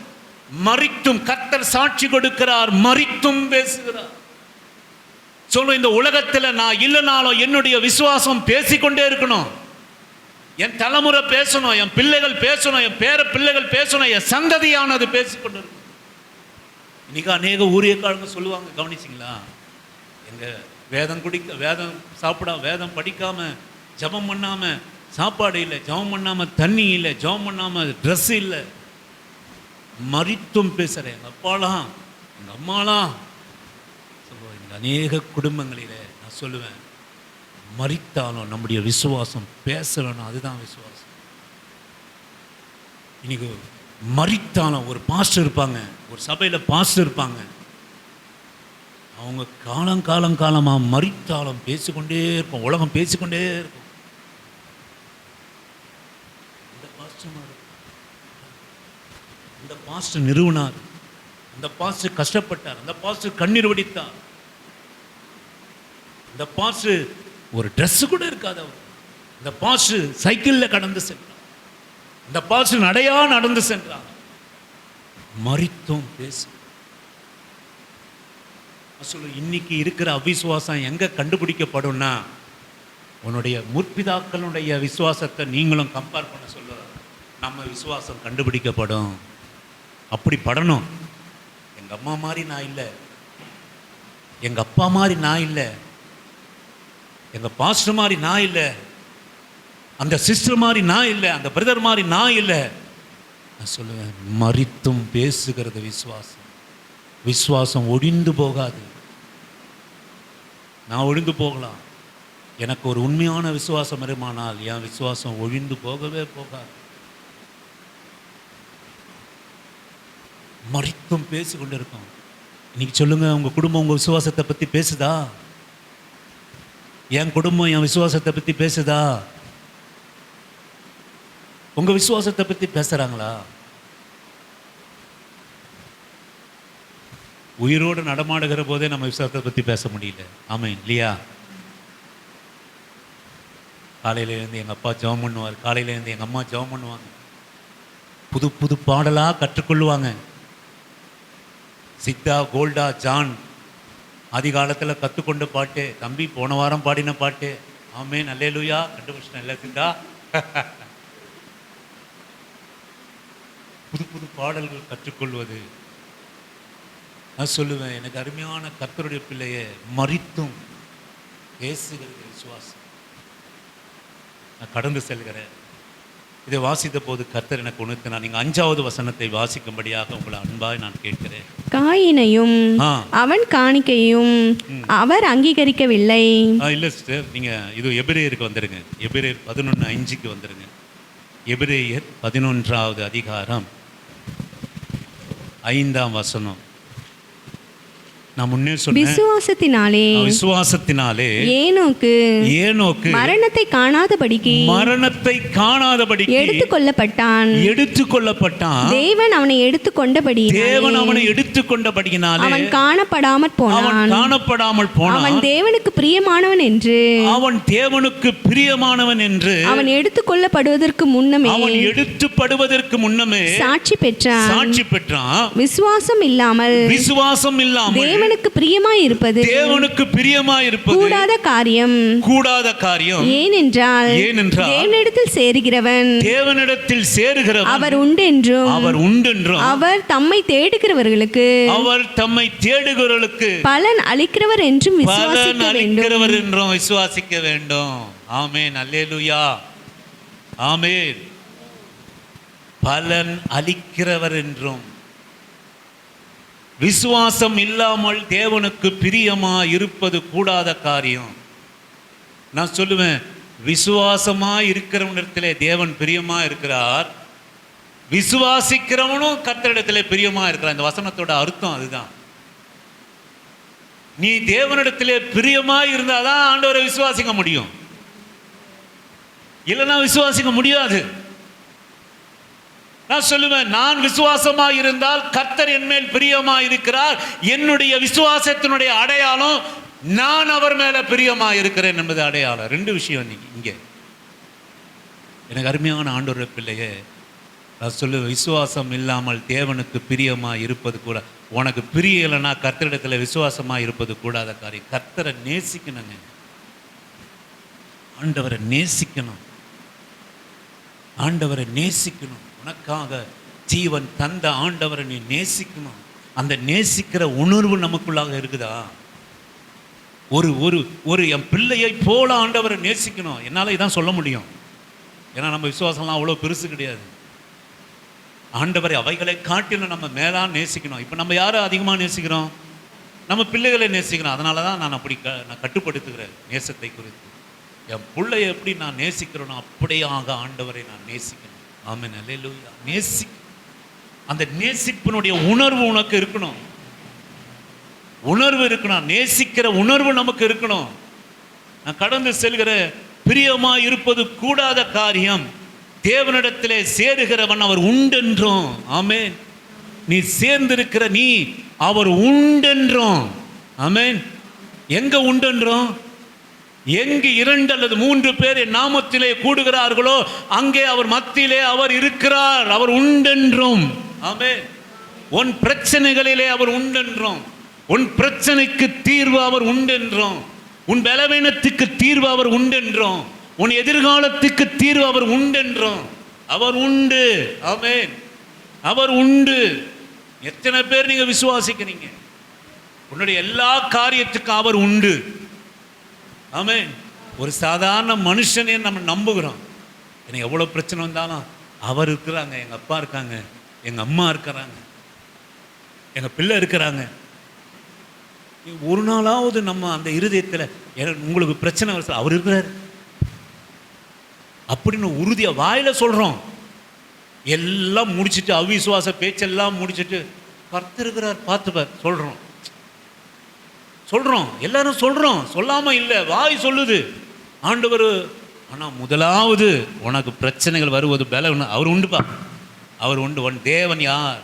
மரித்தும் கர்த்தர் சாட்சி கொடுக்கிறார், மரித்தும் பேசுகிறார். சொல்லும், இந்த உலகத்தில் நான் இல்லைனாலும் என்னுடைய விசுவாசம் பேசிக்கொண்டே இருக்கணும். என் தலைமுறை பேசணும், என் பிள்ளைகள் பேசணும், என் பேர பிள்ளைகள் பேசணும், என் சந்ததியானது பேசிக்கொண்டு இருக்கணும். இன்னைக்கு அநேக ஊழியக்காரங்க சொல்லுவாங்க, கவனிச்சிங்களா? எங்க வேதம் சாப்பிட, வேதம் படிக்காம, ஜபம் பண்ணாம சாப்பாடு இல்லை, ஜபம் பண்ணாம தண்ணி இல்லை, ஜபம் பண்ணாம ட்ரெஸ் இல்லை, மரித்தும் பேசுறேன். எங்க அப்பாலாம் எங்க அம்மாலாம் சொல்லுவேன். இந்த அநேக குடும்பங்களில் நான் சொல்லுவேன், மரித்தாலும் நம்முடைய விசுவாசம் பேச வேணும். அதுதான் விசுவாசம். இன்னைக்கு மரித்தாலும் ஒரு பாஸ்டர் இருப்பாங்க, ஒரு சபையில் பாஸ்டர் இருப்பாங்க, அவங்க காலமாக மரித்தாலும் பேசிக்கொண்டே இருப்போம். உலகம் பேசிக்கொண்டே இருக்கும். இந்த பாஸ்டர் நிறுவனார், அந்த பாஸ்டர் கஷ்டப்பட்டார், அந்த பாஸ்டர் கண்ணீர் வடித்தார், இந்த பாஸ்டர் ஒரு ட்ரெஸ் கூட இருக்காது அவர், இந்த பாஸ்டர் சைக்கிளில் கடந்து சென்றார், இந்த பாஸ்டர் நடையா நடந்து சென்றார். மரித்தும் பேசு. இன்னைக்கு இருக்கிற அவிசுவாசம் எங்க கண்டுபிடிக்கப்படும்னா, உன்னுடைய முற்பிதாக்களுடைய விசுவாசத்தை நீங்களும் கம்பேர் பண்ண சொல்ல நம்ம விசுவாசம் கண்டுபிடிக்கப்படும். அப்படி படணும். எங்க அம்மா மாதிரி நான் இல்லை, எங்க அப்பா மாதிரி நான் இல்லை, எங்க பாஸ்டர் மாதிரி நான் இல்லை, அந்த சிஸ்டர் மாதிரி நான் இல்லை, அந்த பிரதர் மாதிரி நான் இல்லை. நான் சொல்லுவேன், மரித்தும் பேசுகிறது விசுவாசம். விசுவாசம் ஒழிந்து போகாது. நான் ஒழிந்து போகலாம், எனக்கு ஒரு உண்மையான விசுவாசம் வருமானால் என் விசுவாசம் ஒழிந்து போகவே போகாது. மறித்தும் பேசி கொண்டு இருக்கோம். இன்னைக்கு சொல்லுங்க, உங்க குடும்பம் உங்க விசுவாசத்தை பத்தி பேசுதா? என் குடும்பம் என் விசுவாசத்தை பத்தி பேசுதா? உங்க விசுவாசத்தை பத்தி பேசுறாங்களா? உயிரோடு நடமாடுகிற போதே நம்ம விசுவாசத்தை பத்தி பேச முடியல. ஆமென் இல்லையா? காலையில இருந்து எங்க அப்பா ஜெபம் பண்ணுவார், காலையில இருந்து எங்க அம்மா ஜெபம் பண்ணுவாங்க, புது புது பாடலா கற்றுக்கொள்வாங்க. சித்தா, கோல்டா, ஜான் அதிகாலத்தில் கற்றுக்கொண்ட பாட்டு, தம்பி போன வாரம் பாடின பாட்டு. ஆமென் அல்லேலூயா. கண்டுபிடிச்சேன் இல்லை சித்தா? புது புது பாடல்கள் கற்றுக்கொள்வது. நான் சொல்லுவேன், எனக்கு அருமையான கர்த்தருடைய பிள்ளையை மறித்தும் பேசுகிறது விசுவாசம். நான் கடந்து செல்கிறேன். இதை வாசித்த போது கர்த்தர் எனக்கு உணர்த்தினார். நீங்க 5வது வசனத்தை வாசிக்கும்படியாக உங்களை அன்பாய் நான் கேட்கிறேன். காயினையும் அவன் காணிக்கையும் அவர் அங்கீகரிக்கவில்லை. இல்ல சிஸ்டர், நீங்க இது எபிரேயருக்கு வந்துருங்க. எபிரேயர் 11:5க்கு வந்துருங்க. எபிரேயர் 11வது அதிகாரம் 5ஆம் வசனம். நான் முன்னே சொன்னேன், விசுவாசத்தினாலே ஏனோக்கு மரணத்தை காணாதபடிக்கு எடுத்துக்கொள்ளப்பட்டான். தேவன் அவனை எடுத்துக்கொண்டபடியினாலே அவன் காணப்படாமல் போனான். அவன் தேவனுக்கு பிரியமானவன் என்று அவன் எடுத்துக்கொள்ளப்படுவதற்கு முன்னமே சாட்சி பெற்றான். விசுவாசம் இல்லாமல் தேவனுக்கு பிரியமாய் இருப்பது கூடாத காரியம். ஏனென்றால் தேவனிடத்தில் சேருகிறவன் அவர் உண்டென்றும் அவர் தம்மை தேடுகிறவர்களுக்கு பலன் அளிக்கிறவர் என்றும் விசுவாசிக்க வேண்டும். ஆமென் அல்லேலூயா. ஆமென். பலன் அளிக்கிறவர் என்றும். விசுவாசம் இல்லாமல் தேவனுக்கு பிரியமா இருப்பது கூடாத காரியம். நான் சொல்லுவேன், விசுவாசமா இருக்கிறவனிடத்திலே தேவன் பிரியமா இருக்கிறார், விசுவாசிக்கிறவனும் கர்த்தரிடத்திலே பிரியமா இருக்கிறார். இந்த வசனத்தோட அர்த்தம் அதுதான். நீ தேவனிடத்திலே பிரியமா இருந்தாதான் ஆண்டவரை விசுவாசிக்க முடியும், இல்லைன்னா விசுவாசிக்க முடியாது. நான் சொல்லுவேன், நான் விசுவாசமா இருந்தால் கர்த்தர் என் மேல் பிரியமா இருக்கிறார். என்னுடைய விசுவாசத்தினுடைய அடையாளம் நான் அவர் மேல பிரியமா இருக்கிறேன் என்பது அடையாளம். 2 விஷயம் இங்கே. எனக்கு அருமையான ஆண்டவருடைய பிள்ளையே, நான் சொல்லுவேன், விசுவாசம் இல்லாமல் தேவனுக்கு பிரியமா இருப்பது கூட, உனக்கு பிரியலைன்னா கர்த்தரிடத்துல விசுவாசமா இருப்பது கூடாத காரியம். கர்த்தரை நேசிக்கணுங்க, ஆண்டவரை நேசிக்கணும், ஆண்டவரை நேசிக்கணும். உனக்காக ஜீவன் தந்த ஆண்டவரை நீ நேசிக்கணும். அந்த நேசிக்கிற உணர்வு நமக்குள்ளாக இருக்குதா? ஒரு என் பிள்ளையை போல ஆண்டவரை நேசிக்கணும். என்னால் இதான் சொல்ல முடியும், ஏன்னா நம்ம விசுவாசம்லாம் அவ்வளோ பெருசு கிடையாது. ஆண்டவரை அவைகளை காட்டிலும் நம்ம மேலாக நேசிக்கணும். இப்போ நம்ம யாரை அதிகமாக நேசிக்கிறோம்? நம்ம பிள்ளைகளை நேசிக்கிறோம். அதனால தான் நான் நான் கட்டுப்படுத்துகிறேன் நேசத்தை குறித்து. என் பிள்ளையை எப்படி நான் நேசிக்கிறேனோ அப்படியாக ஆண்டவரை நான் நேசிக்கணும். ஆமென் அல்லேலூயா. அந்த நேசிப்பினுடைய உணர்வு உனக்கு இருக்கணும், நேசிக்கிற உணர்வு நமக்கு இருக்கணும். நான் கடந்து செல்கிற பிரியமா இருப்பது கூடாத காரியம். தேவனிடத்திலே சேருகிறவன் அவர் உண்டென்றோம். ஆமென். நீ சேர்ந்திருக்கிற நீ அவர் உண்டென்றோம். ஆமென். எங்க உண்டென்றோம்? எங்கு 2 அல்லது 3 பேர் என் நாமத்திலே கூடுகிறார்களோ அங்கே அவர் மத்தியிலே அவர் இருக்கிறார். அவர் உண்டென்றோம். ஆமென். உன் பிரச்சனைகளிலே அவர் உண்டென்றோம். உன் பிரச்சனைக்கு தீர்வு அவர் உண்டென்றோம். உன் பலவீனத்துக்கு தீர்வு அவர் உண்டென்றோம். உன் எதிர்காலத்துக்கு தீர்வு அவர் உண்டென்றோம். அவர் உண்டு. ஆமென். அவர் உண்டு. எத்தனை பேர் நீங்க விசுவாசிக்கிறீங்க? உன்னுடைய எல்லா காரியத்துக்கும் அவர் உண்டு. ஆமென். ஒரு சாதாரண மனுஷனே நம்ம நம்புகிறோம். எனக்கு எவ்வளோ பிரச்சனை வந்தாலும் அவர் இருக்கிறாங்க, எங்கள் அப்பா இருக்காங்க, எங்கள் அம்மா இருக்கிறாங்க, எங்கள் பிள்ளை இருக்கிறாங்க. ஒரு நாளாவது நம்ம அந்த இருதயத்தில் உங்களுக்கு பிரச்சனை வர அவர் இருக்கிறார் அப்படின்னு உறுதியாக வாயில சொல்கிறோம். எல்லாம் முடிச்சுட்டு அவிசுவாச பேச்செல்லாம் முடிச்சுட்டு கர்த்தர் இருக்கிறார் பார்த்துப்பார் சொல்கிறோம் எல்லாரும் சொல்கிறோம், சொல்லாமல் இல்லை, வாய் சொல்லுது ஆண்டவர். ஆனால் முதலாவது உனக்கு பிரச்சனைகள் வருவது பலன் அவர் உண்டுப்பா, அவர் உண்டு. உன் தேவன் யார்?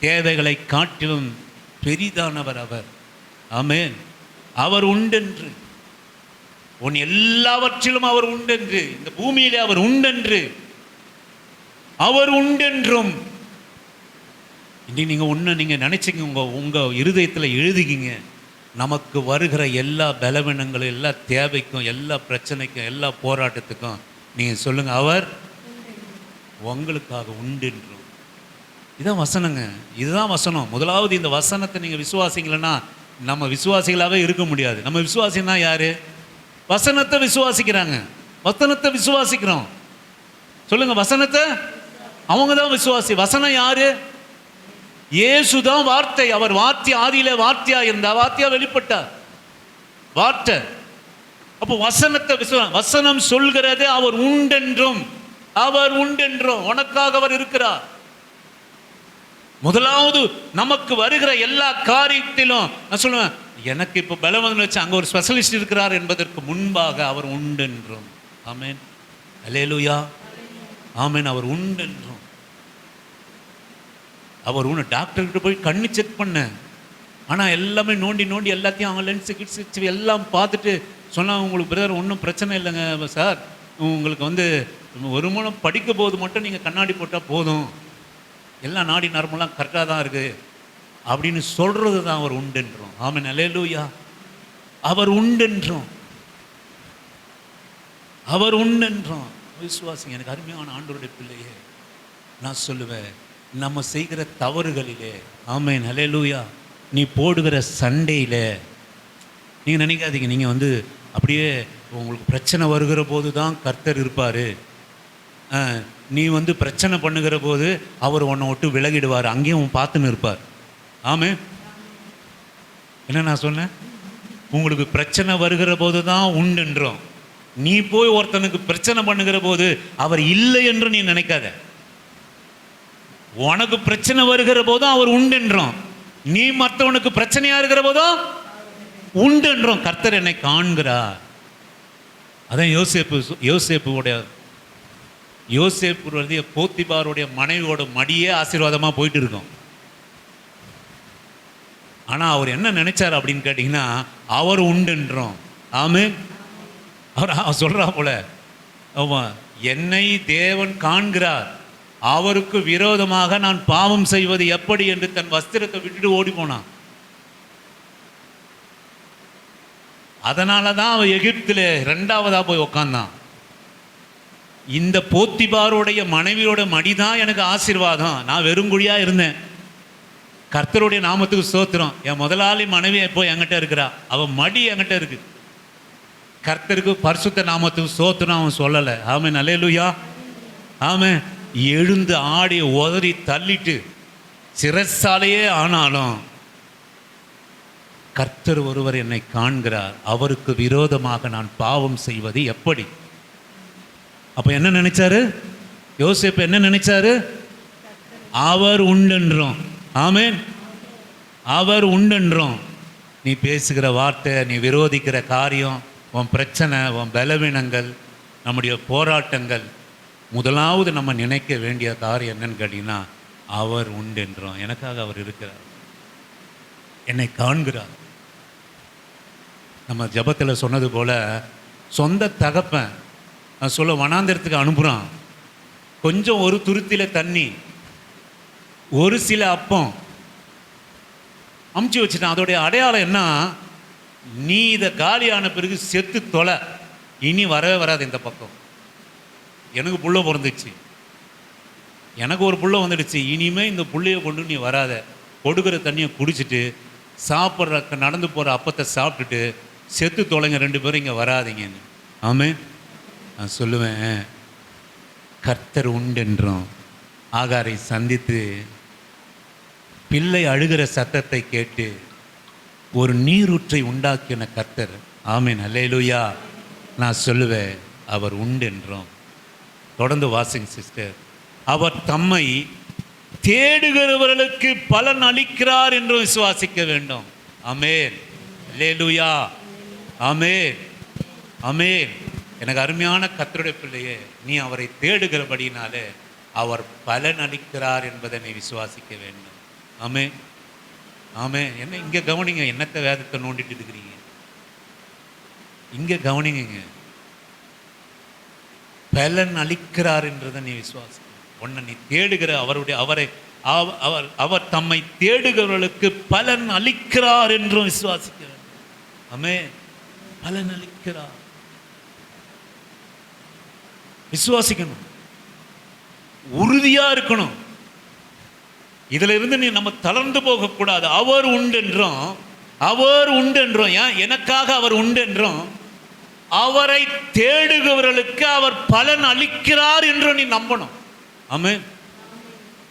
தேவைகளை காட்டிலும் பெரிதானவர் அவர். ஆமென். அவர் உண்டென்று, உன் எல்லாவற்றிலும் அவர் உண்டென்று, இந்த பூமியிலே அவர் உண்டென்று, அவர் உண்டென்றும். இன்னைக்கு நீங்கள் ஒன்று நீங்கள் நினச்சிங்க, உங்கள் இருதயத்தில் எழுதிக்கிங்க, நமக்கு வருகிற எல்லா பலவீனங்களும், எல்லா தேவைக்கும், எல்லா பிரச்சனைக்கும், எல்லா போராட்டத்துக்கும் நீங்கள் சொல்லுங்கள், அவர் உங்களுக்காக உண்டென்றும். இதுதான் வசனங்க, இதுதான் வசனம். முதலாவது இந்த வசனத்தை நீங்கள் விசுவாசிங்களன்னா நம்ம விசுவாசிகளாகவே இருக்க முடியாது. நம்ம விசுவாசின்னா யாரு? வசனத்தை விசுவாசிக்கிறாங்க, வசனத்தை விசுவாசிக்கிறோம். சொல்லுங்க, வசனத்தை அவங்க தான் விசுவாசி. வசனம் யாரு? இயேசு தான் வார்த்தை. அவர் வார்த்தை, ஆதியில வார்த்தையா இருந்தா, வார்த்தையா வெளிப்பட்டார் வார்த்தை. அப்போ வசனத்தை வசனம் சொல்கிறது அவர் உண்டென்றும், அவர் உண்டென்றும், உனக்காக அவர் இருக்கிறார். முதலாவது நமக்கு வருகிற எல்லா காரியத்திலும் நான் சொல்லுவேன், எனக்கு இப்போ பலவன் வச்சு அங்கே ஒரு ஸ்பெஷலிஸ்ட் இருக்கிறார் என்பதற்கு முன்பாக அவர் உண்டென்றும். ஆமென், அல்லேலூயா, ஆமென். அவர் உண்டென்றும். அவர் உன்னை டாக்டர்கிட்ட போய் கண்ணு செக் பண்ண, ஆனால் எல்லாமே நோண்டி நோண்டி எல்லாத்தையும் அவங்க லென்ஸு கிட்ஸு எல்லாம் பார்த்துட்டு சொன்னால், உங்களுக்கு பிரதர் ஒன்றும் பிரச்சனை இல்லைங்க சார், உங்களுக்கு வந்து ஒரு மூலம் படிக்க போது மட்டும் நீங்கள் கண்ணாடி போட்டால் போதும், எல்லாம் நாடி நரம்பெல்லாம் கரெக்டாக தான் இருக்குது அப்படின்னு சொல்கிறது தான் அவர் உண்டென்றோம். ஆமென், அல்லேலூயா. அவர் உண்டென்றோம், அவர் உண்டென்றோம். விசுவாசிங்க, எனக்கு அருமையான ஆண்டவருடைய பிள்ளையே, நான் சொல்லுவேன், நம்ம செய்கிற தவறுகளிலே, ஆமென், அல்லேலூயா, நீ போடுகிற சண்டையில் நீங்கள் நினைக்காதீங்க, நீங்கள் வந்து அப்படியே உங்களுக்கு பிரச்சனை வருகிற போது தான் கர்த்தர் இருப்பார், நீ வந்து பிரச்சனை பண்ணுகிற போது அவர் உன்னை விட்டு விலகிடுவார், அங்கேயும் பார்த்துன்னு இருப்பார். ஆமென். என்ன நான் சொன்னேன்? உங்களுக்கு பிரச்சனை வருகிற போது தான் உண்டுன்றோம். நீ போய் ஒருத்தனுக்கு பிரச்சனை பண்ணுகிற போது அவர் இல்லை என்று நீ நினைக்காத. உனக்கு பிரச்சனை வருகிற போதும் அவர் உண்டுன்றோம், நீ மற்றவனுக்கு பிரச்சனையா இருக்கிற போதும் உண்டுன்றோம். கர்த்தர் என்னை காண்கிறார். அதான் யோசேப்புடைய போத்திபாருடைய மனைவியோட மடியே ஆசீர்வாதமாக போயிட்டு இருக்கும். ஆனால் அவர் என்ன நினைச்சார் அப்படின்னு கேட்டிங்கன்னா, அவர் உண்டுன்றோம். ஆமென். அவர் சொல்கிறா போல, என்னை தேவன் காண்கிறார், அவருக்கு விரோதமாக நான் பாவம் செய்வது எப்படி என்று தன் வஸ்திரத்தை விட்டுட்டு ஓடி போனான். அதனால தான் அவன் எகிப்தில் 2ஆவதா போய் உக்காந்தான். இந்த போத்திபாருடைய மனைவியோட மடிதான் எனக்கு ஆசீர்வாதம். நான் வெறுங்குழியாக இருந்தேன். கர்த்தருடைய நாமத்துக்கு ஸ்தோத்திரம். என் முதலாளி மனைவி இப்போ என்கிட்ட இருக்கிறா, அவன் மடி என்கிட்ட இருக்கு. கர்த்தருக்கு பரிசுத்த நாமத்துக்கு ஸ்தோத்திரம் அவன் சொல்லலை. ஆமென், அல்லேலூயா, ஆமென். எழுந்து ஆடி உதறி தள்ளிட்டு சிறைச்சாலையே ஆனாலும் கர்த்தர் ஒருவர் என்னை காண்கிறார், அவருக்கு விரோதமாக நான் பாவம் செய்வது எப்படி? அப்போ என்ன நினைச்சாரு யோசேப்பு? என்ன நினைச்சாரு? அவர் உண்டென்றோம். ஆமென், அவர் உண்டென்றோம். நீ பேசுகிற வார்த்தை, நீ விரோதிக்கிற காரியம், உன் பிரச்சனை, உன் பலவீனங்கள், நம்முடைய போராட்டங்கள், முதலாவது நம்ம நினைக்க வேண்டிய காரியம் என்னன்னு கேட்டிங்கன்னா, அவர் உண்டென்றோம். எனக்காக அவர் இருக்கிறார், என்னை காண்கிறார். நம்ம ஜபத்தில் சொன்னது போல், சொந்த தகப்பன் சொல்ல வனாந்திரத்துக்கு அனுப்புகிறான். கொஞ்சம் ஒரு துருத்தியில் தண்ணி, ஒரு சில அப்பம் அமுச்சு வச்சுட்டான். அதோடைய அடையாளம் என்ன? நீ இதை காலியான பிறகு செத்து தொலை, இனி வரவே வராது இந்த பக்கம். எனக்கு புள்ள பிறந்துச்சு, எனக்கு ஒரு புள்ள வந்துடுச்சு, இனிமேல் இந்த புள்ளையை கொண்டு நீ வராத, கொடுக்குற தண்ணியை குடிச்சிட்டு சாப்பிட்ற நடந்து போகிற அப்பத்தை சாப்பிட்டுட்டு செத்து தொலைங்க, 2 பேரும் இங்கே வராதிங்கன்னு. ஆமென். நான் சொல்லுவேன், கர்த்தர் உண்டென்றோம். ஆகாரை சந்தித்து பிள்ளை அழுகிற சத்தத்தை கேட்டு ஒரு நீரூற்றை உண்டாக்கின கர்த்தர். ஆமென், அல்லேலூயா. நான் சொல்லுவேன், அவர் உண்டு என்றோம். தொடர்ந்து வாசிங்க சிஸ்டர். அவர் தம்மை தேடுகிறவர்களுக்கு பலன் அளிக்கிறார் என்று விசுவாசிக்க வேண்டும். ஆமென், அல்லேலூயா, ஆமென், ஆமென். எனக்கு அருமையான கர்த்தருடைய பிள்ளையே, நீ அவரை தேடுகிறபடினாலே அவர் பலன் அளிக்கிறார் என்பதை நீ விசுவாசிக்க வேண்டும். ஆமென், ஆமென். என்ன இங்கே கவனிங்க, என்னத்தை வேதத்தை நோண்டிட்டு இருக்கிறீங்க? இங்கே கவனிங்க, பலன் அளிக்கிறார் என்றதை நீ விசுவாசி. உன்னை நீ தேடுகிற அவர் தம்மை தேடுகிறவர்களுக்கு பலன் அளிக்கிறார் என்றும் விசுவாசிக்க வேண்டும். ஆமென், பலன் அளிக்கிறார். விசுவாசிக்கணும், உறுதியா இருக்கணும். இதுல இருந்து நீ நம்ம தளர்ந்து போக கூடாது. அவர் உண்டென்றோம், அவர் உண்டென்றோம். ஏன் எனக்காக அவர் உண்டென்றோம், அவரை தேடுகிறவர்களுக்கு அவர் பலன் அளிக்கிறார் என்று நீ நம்பணும். ஆமென்.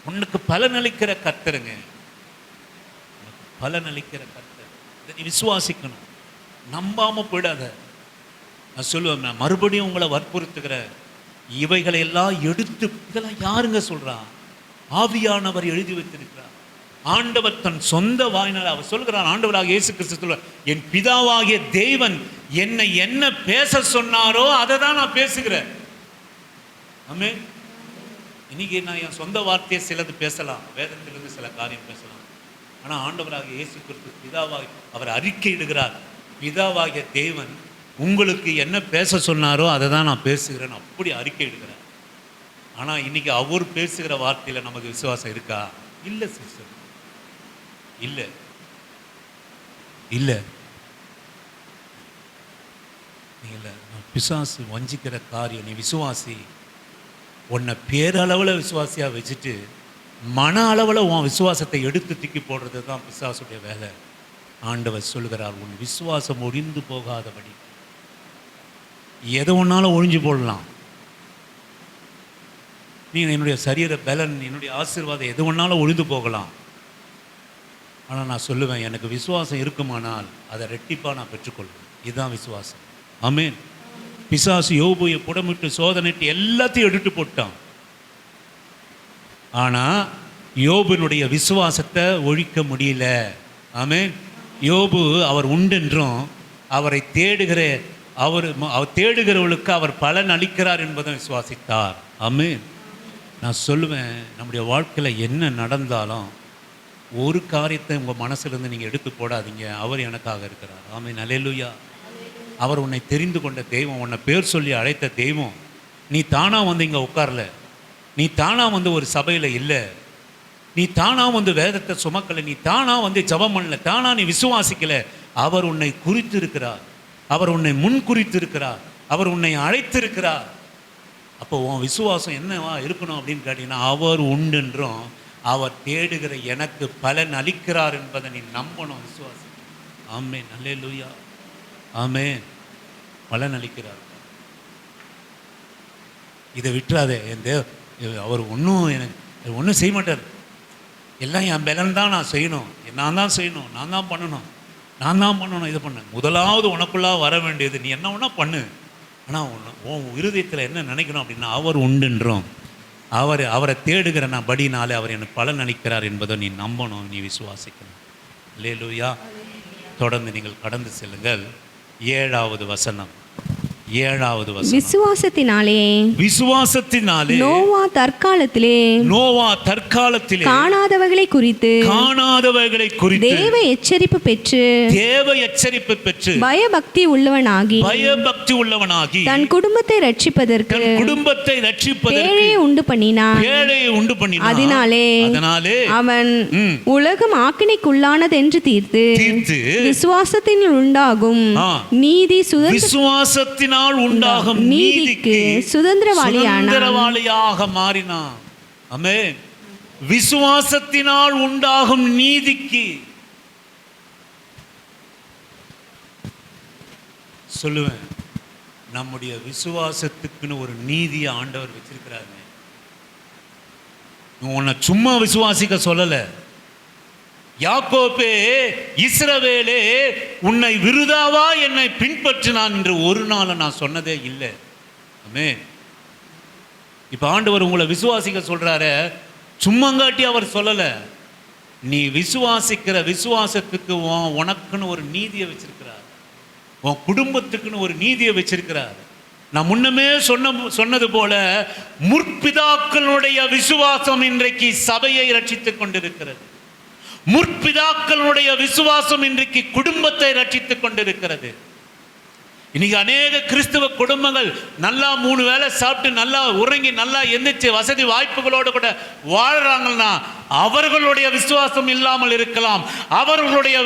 உனக்கு பலன் அளிக்கிற கர்த்தருங்க, பலன் அளிக்கிற கர்த்தர். இதை நீ விசுவாசிக்கணும், நம்பாம போயிடாத. நான் சொல்லுவேன், நான் மறுபடியும் உங்களை வற்புறுத்துகிற இவைகளை எல்லாம் எடுத்து, இதெல்லாம் யாருங்க சொல்றா? ஆவியானவர் எழுதி வைத்திருக்கிறார். ஆண்டவர் தன் சொந்த வாயினால் அவர் சொல்கிறார். ஆண்டவராக இயேசு கிறிஸ்து சொல்றார், என் பிதாவாகிய தேவன் என்னை என்ன பேச சொன்னாரோ அதை தான் நான் பேசுகிறேன். ஆமென். இன்னைக்கு நான் என் சொந்த வார்த்தையை சிலது பேசலாம், வேதத்திலிருந்து சில காரியம் பேசலாம். ஆனால் ஆண்டவராக இயேசு கிறிஸ்து பிதாவாக அவர் அறிக்கையிடுகிறார், பிதாவாகிய தேவன் உங்களுக்கு என்ன பேச சொன்னாரோ அதை தான் நான் பேசுகிறேன், அப்படி அறிக்கையிடுகிறார். ஆனால் இன்னைக்கு அவர் பேசுகிற வார்த்தையில் நமக்கு விசுவாசம் இருக்கா? இல்லை சிஸ்டர், இல்லை இல்லை இல்லை. பிசாசு வஞ்சிக்கிற காரியம். நீ விசுவாசி, உன்னை பேரளவில் விசுவாசியாக வச்சுட்டு மன அளவில் உன் விசுவாசத்தை எடுத்து தூக்கி போடுறது தான் பிசாசுடைய வேலை. ஆண்டவர் சொல்கிறார், உன் விசுவாசம் ஒழிந்து போகாதபடி. எதை ஒன்றாலும் ஒழிஞ்சு போடலாம். நீங்கள் என்னுடைய சரீர பலன், என்னுடைய ஆசீர்வாதம் எது ஒன்றாலும் ஒழிந்து போகலாம். ஆனால் நான் சொல்லுவேன், எனக்கு விசுவாசம் இருக்குமானால் அதை ரெட்டிப்பாக நான் பெற்றுக்கொள்வேன். இதுதான் விசுவாசம். ஆமென். பிசாசு யோபுவை புடமிட்டு சோதனைட்டு எல்லாத்தையும் எடுத்து போட்டான். ஆனால் யோபுனுடைய விசுவாசத்தை ஒழிக்க முடியல. ஆமென். யோபு அவர் உண்டென்றும் அவரை அவர் தேடுகிறவர்களுக்கு அவர் பலன் அளிக்கிறார் என்பதை விசுவாசித்தார். ஆமென். நான் சொல்லுவேன், நம்முடைய வாழ்க்கையில் என்ன நடந்தாலும் ஒரு காரியத்தை உங்கள் மனசுலேருந்து நீங்கள் எடுத்து போடாதீங்க. அவர் எனக்காக இருக்கிறார். ஆமென், அல்லேலூயா. அவர் உன்னை தெரிந்து கொண்ட தெய்வம், உன்னை பேர் சொல்லி அழைத்த தெய்வம். நீ தானாக வந்து இங்கே உட்காரல, நீ தானாக வந்து ஒரு சபையில் இல்லை, நீ தானாக வந்து வேதத்தை சுமக்கலை, நீ தானாக வந்து ஜெபம் பண்ணல, தானாக நீ விசுவாசிக்கலை. அவர் உன்னை குறித்து இருக்கிறார், அவர் உன்னை முன் குறித்து இருக்கிறார், அவர் உன்னை அழைத்திருக்கிறார். அப்போ உன் விசுவாசம் என்னவா இருக்கணும் அப்படின்னு கேட்டீங்கன்னா, அவர் உண்டென்றும் அவர் தேடுகிற எனக்கு பலன் அளிக்கிறார் என்பதை நீ நம்பணும், விசுவாசி. ஆமென், அல்லேலூயா, ஆமென். பலன் அளிக்கிறார். இதை விட்டுறாதே. அவர் எனக்கு ஒன்றும் செய்ய மாட்டார். எல்லாம் என் பலன் தான் நான் செய்யணும், நான் தான் செய்யணும், நான் தான் பண்ணணும், இதை பண்ண. முதலாவது உனக்குள்ளாக வர வேண்டியது, நீ என்ன ஒன்றா பண்ணு. ஆனால் உன் இருதயத்தில் என்ன நினைக்கணும் அப்படின்னா, அவர் உண்டுன்றோம், அவரை தேடுகிற நான் படினாலே அவர் எனக்கு பலன் அளிக்கிறார் என்பதை நீ நம்பணும், நீ விசுவாசிக்கணும். அல்லேலூயா. தொடர்ந்து நீங்கள் கடந்து செல்லுங்கள். 7வது வசனம். விசுவாசத்தினாலே நோவா தற்காலத்திலே காணாதவைகளை குறித்து தேவ எச்சரிப்பு பெற்று பயபக்தி உள்ளவனாகி தன் குடும்பத்தை ரட்சிப்பதற்கு பேழையை உண்டு பண்ணினான். அதனாலே அவன் உலகம் ஆக்கினைக்குள்ளானது என்று தீர்த்து விசுவாசத்தினால் உண்டாகும் நீதி விசுவாசத்தினால் உண்டாகும் நீதிக்கு சுதந்திரவாளியாக மாறினான். ஆமென். விசுவாசத்தினால் உண்டாகும் நீதிக்கு. சொல்லுவேன், நம்முடைய விசுவாசத்துக்குன்னு ஒரு நீதியை ஆண்டவர் வச்சிருக்கிறாங்க. உன்னை சும்மா விசுவாசிக்க சொல்லல, யாக்கோபே, இஸ்ரவேலே, உன்னை விருதாவா என்னை பின்பற்றினான் என்று ஒரு நாள் நான் சொன்னதே இல்லை. ஆமென். இப்ப ஆண்டவர் உங்களை விசுவாசிக்க சொல்றாரு, சும்மாங்காட்டி அவர் சொல்லல. நீ விசுவாசிக்கிற விசுவாசத்துக்கு உனக்குன்னு ஒரு நீதியை வச்சிருக்கிறார், உன் குடும்பத்துக்குன்னு ஒரு நீதியை வச்சிருக்கிறார். நான் முன்னமே சொன்னது போல முற்பிதாக்களுடைய விசுவாசம் இன்றைக்கு சபையை ரட்சித்துக் கொண்டிருக்கிறது. முற்பிதாக்களுடைய விசுவாசம் இன்றைக்கு குடும்பத்தை ரட்சித்துக் கொண்டிருக்கிறது. இன்னைக்கு அநேக கிறிஸ்துவ குடும்பங்கள் நல்லா 3 வேளை சாப்பிட்டு நல்லா உறங்கி நல்லா எந்திரிச்சு வசதி வாய்ப்புகளோடு கூட வாழ்றாங்கன்னா அவர்களுடைய விசுவாசம் இல்லாமல் இருக்கலாம். அவர்களுடைய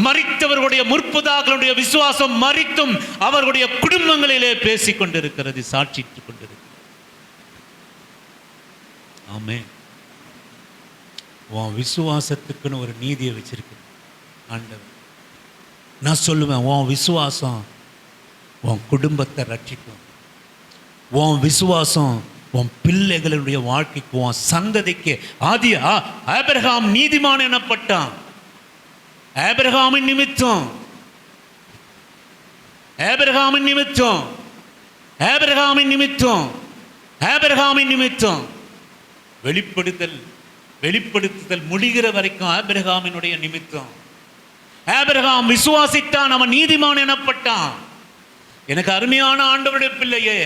மரித்தவர்களுடைய முற்புதாக்களுடைய விசுவாசம் மரித்தும் அவர்களுடைய குடும்பங்களிலே பேசிக் கொண்டிருக்கிறது, சாட்சித்துக் கொண்டிருக்கிறது. ஆமென். உன் விசுவாசத்துக்குன்னு ஒரு நீதியை வச்சிருக்கு ஆண்டவர். நான் சொல்லுவேன், உன் விசுவாசம் உன் குடும்பத்தை ரட்சிக்கும். உன் விசுவாசம் உன் பிள்ளைகளுடைய வாழ்க்கைக்கு, உன் சந்ததிக்கு. ஆபிரகாம் நீதிமான் எனப்பட்டான். ஆபிரகாமின் நிமித்தம் ஆபிரகாமின் நிமித்தம் ஆபிரகாமின் நிமித்தம் ஆபிரகாமின் நிமித்தம் வெளிப்படுத்துதல் முடிகிற வரைக்கும் ஆபிரகாமினுடைய நிமித்தம். ஆபிரகாம் விசுவாசித்தான், அவன் நீதிமான் எனப்பட்டான். எனக்கு அருமையான ஆண்டவருடைய பிள்ளையே,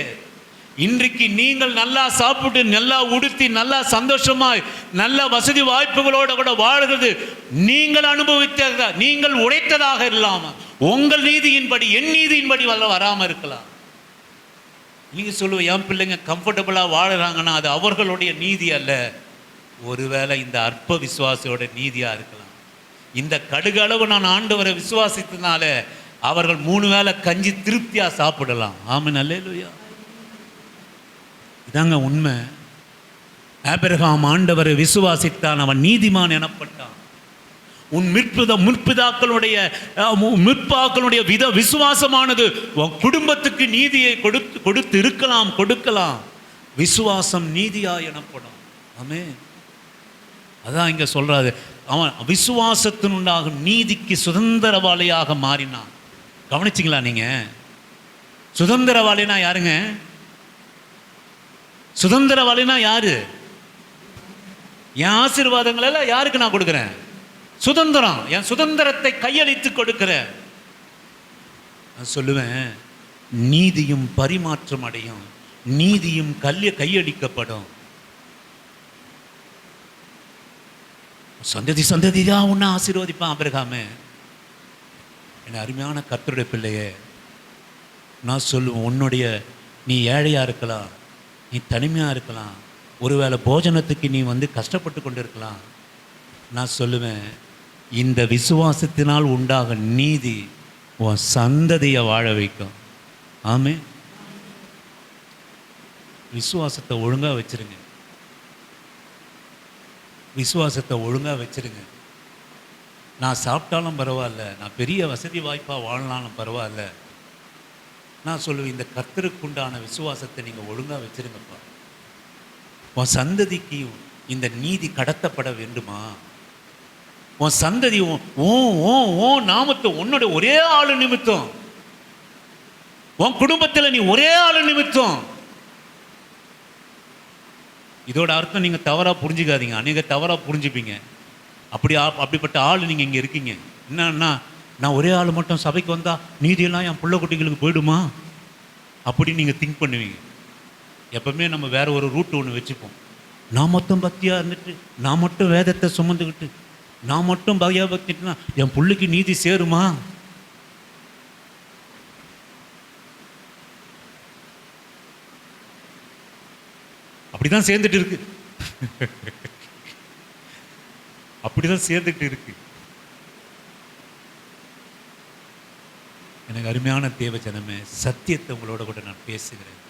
இன்றைக்கு நீங்கள் நல்லா சாப்பிட்டு நல்லா உடுத்தி நல்லா சந்தோஷமாய் நல்ல வசதி வாய்ப்புகளோடு கூட வாழ்கிறது நீங்கள் அனுபவித்த, நீங்கள் உழைத்ததாக இல்லாமல் உங்கள் நீதியின்படி என் நீதியின்படி வராமல் இருக்கலாம். நீங்க சொல்லுவ என் பிள்ளைங்க கம்ஃபர்டபுளா வாழறாங்கன்னா அது அவர்களுடைய நீதி அல்ல, ஒருவேளை இந்த அற்ப விசுவாசியோட நீதியா இருக்கலாம். இந்த கடுகளவு நான் ஆண்டவரை விசுவாசித்தனால அவர்கள் 3 வேளை கஞ்சி திருப்தியா சாப்பிடலாம். ஆமென், அல்லேலூயா. இதாங்க உண்மை. ஆபிரகாம் ஆண்டவரை விசுவாசித்தான், அவன் நீதிமான் எனப்பட்டான். உன் முற்பிதாக்களுடைய விசுவாசமானது உன் குடும்பத்துக்கு நீதியை கொடுத்து கொடுக்கலாம். விசுவாசம் நீதியா எனப்படும். ஆமென். அதான் இங்க சொல்றாரு, அவன் விசுவாசத்தினுண்டாக நீதிக்கு சுதந்திரவாளியாக மாறினான். கவனிச்சிங்களா நீங்க? சுதந்திரவாளினா யாருங்க? சுதந்திரவாளினா யாரு? என் ஆசீர்வாதங்கள் எல்லாம் யாருக்கு நான் கொடுக்கிறேன்? சுதந்திரம். என் சுதந்திரத்தை கையளித்து கொடுக்கிறேன். நான் சொல்லுவேன், நீதியும் பரிமாற்றம் அடையும், நீதியும் கையளிக்கப்படும். சந்ததிதான் உன்னை ஆசீர்வதிப்பான் ஆபிரகாமே. என் அருமையான கர்த்தருடைய பிள்ளையே, நான் சொல்லுவேன், நீ ஏழையா இருக்கலாம், நீ தனிமையா இருக்கலாம், ஒருவேளை போஜனத்துக்கு நீ கஷ்டப்பட்டு கொண்டு இருக்கலாம். நான் சொல்லுவேன், இந்த விசுவாசத்தினால் உண்டாக நீதி உன் சந்ததியை வாழ வைக்கும். ஆமென். விசுவாசத்தை ஒழுங்கா வச்சிருங்க. விசுவாசத்தை ஒழுங்காக வச்சிருங்க. நான் சாப்பிட்டாலும் பரவாயில்ல, நான் பெரிய வசதி வாய்ப்பாக வாழ்னாலும் பரவாயில்ல, நான் சொல்லுவேன், இந்த கர்த்தருக்குண்டான விசுவாசத்தை நீங்கள் ஒழுங்காக வச்சிருங்கப்பா. உன் சந்ததிக்கு இந்த நீதி கடத்தப்பட வேண்டுமா? உன் சந்ததி ஓ நாமத்தை உன்னோட ஒரே ஆளு நிமித்தம், உன் குடும்பத்தில் நீ ஒரே ஆளு நிமித்தம். இதோட அர்த்தம் நீங்கள் தவறாக புரிஞ்சுக்காதீங்க. அநேக தவறாக புரிஞ்சுப்பீங்க. அப்படிப்பட்ட ஆள் நீங்கள் இங்கே இருக்கீங்க. என்னன்னா, நான் ஒரே ஆள் மட்டும் சபைக்கு வந்தால் நீதியெல்லாம் என் பிள்ளை குட்டிகளுக்கு போயிடுமா அப்படின்னு நீங்கள் திங்க் பண்ணுவீங்க. எப்பவுமே நம்ம வேற ஒரு ரூட் ஒன்று வச்சுப்போம். நான் மட்டும் பக்தியாக இருந்துட்டு, நான் மட்டும் வேதத்தை சுமந்துக்கிட்டு, நான் மட்டும் பகையாக பக்திட்டுனா என் பிள்ளைக்கு நீதி சேருமா? அப்படிதான் சேர்ந்துட்டு இருக்கு. அப்படிதான் சேர்ந்துட்டு இருக்கு. எனக்கு அருமையான தேவ ஜனமே, சத்தியத்தை உங்களோட கூட நான் பேசுகிறேன்.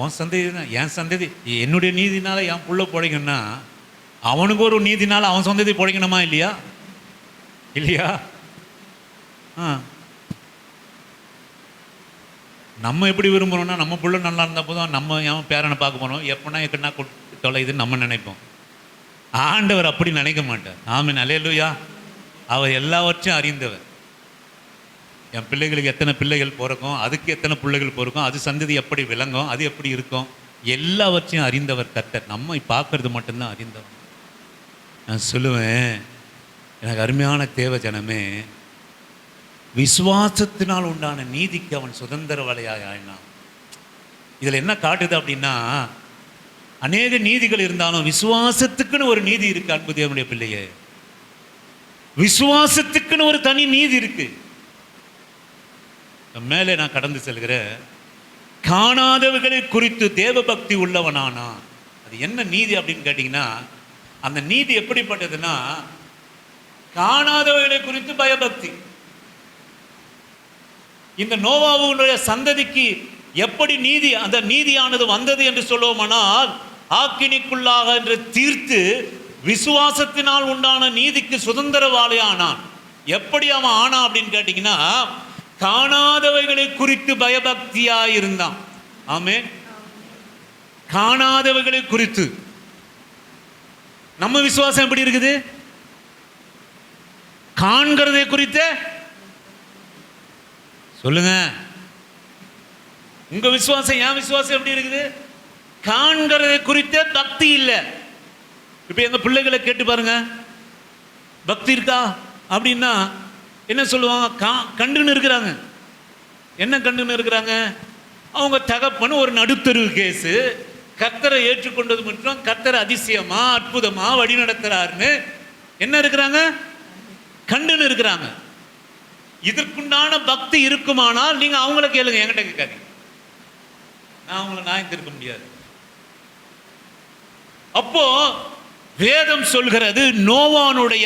உன் சந்ததி என் சந்ததி, என்னுடைய நீதினால என் புள்ள பிழைக்கணும்னா அவனுக்கு ஒரு நீதினால அவன் சந்ததி பிழைக்கணுமா இல்லையா? இல்லையா? நம்ம எப்படி விரும்புகிறோம்னா நம்ம பிள்ளை நல்லா இருந்தால் போதும், நம்ம ஏன் பேரனை பார்க்க போகிறோம், எப்படின்னா எக்கன்னா தொலைதுன்னு நம்ம நினைப்போம். ஆண்டவர் அப்படி நினைக்க மாட்டார். ஆமென், அல்லேலூயா. அவர் எல்லாவற்றையும் அறிந்தவர். என் பிள்ளைகளுக்கு எத்தனை பிள்ளைகள் பிறக்கும், அதுக்கு எத்தனை பிள்ளைகள் பிறக்கும், அது சந்ததி எப்படி விளங்கும், அது எப்படி இருக்கும், எல்லாவற்றையும் அறிந்தவர் கர்த்தர். நம்ம பார்க்கறது மட்டும்தான் அறிந்தவர். நான் சொல்லுவேன், எனக்கு அருமையான தேவ ஜனமே, விசுவாசத்தினால் உண்டான நீதிக்கு அவன் சுதந்திரவாளியாக ஆயினான். இதில் என்ன காட்டுது அப்படின்னா, அநேக நீதிகள் இருந்தாலும் விசுவாசத்துக்குன்னு ஒரு நீதி இருக்கு. அன்பு தேவனுடைய பிள்ளையே, விசுவாசத்துக்குன்னு ஒரு தனி நீதி இருக்கு. மேலே நான் கடந்து செல்கிறேன். காணாதவர்களை குறித்து தேவ பக்தி உள்ளவனானா, அது என்ன நீதி அப்படின்னு கேட்டீங்கன்னா, அந்த நீதி எப்படிப்பட்டதுன்னா, காணாதவர்களை குறித்து பயபக்தி. இந்த நோவாவுடைய சந்ததிக்கு எப்படி நீதி, அந்த நீதியானது வந்தது என்று சொல்லுவோமானால், ஆக்கினிக்குள்ளாக என்று தீர்த்து விசுவாசத்தினால் உண்டான நீதிக்கு சுதந்திரவாளி ஆனான். எப்படி அவன் ஆனா அப்படின்னு கேட்டீங்கன்னா, காணாதவைகளை குறித்து பயபக்தியாக இருந்தான். ஆமென். காணாதவைகளை குறித்து. நம்ம விசுவாசம் எப்படி இருக்குது? காண்கிறதை குறித்து சொல்லுங்க. உங்க விசுவாசம், என் விசுவாசம் எப்படி இருக்குது? காண்கிறதை குறித்த பக்தி இல்லை. இப்ப எங்க பிள்ளைகளை கேட்டு பாருங்க, பக்தி இருக்கா அப்படின்னா என்ன சொல்லுவாங்க? கண்டுன்னு இருக்கிறாங்க. என்ன கண்டுன்னு இருக்கிறாங்க? அவங்க தகப்பன்னு ஒரு நடுத்தருவு கேஸு, கர்த்தரை ஏற்றுக்கொண்டது மட்டும் கர்த்தரை அதிசயமா அற்புதமா வழி நடத்துறாருன்னு என்ன இருக்கிறாங்க? கண்டுன்னு இருக்கிறாங்க. இதற்குண்டான பக்தி இருக்குமானால் நீங்க அவங்கள கேளுங்க, என்கிட்ட கேட்காதீங்க. நான் அவங்கள நியாயம் தீர்க்க முடியாது. அப்போ வேதம் சொல்கிறது, நோவானுடைய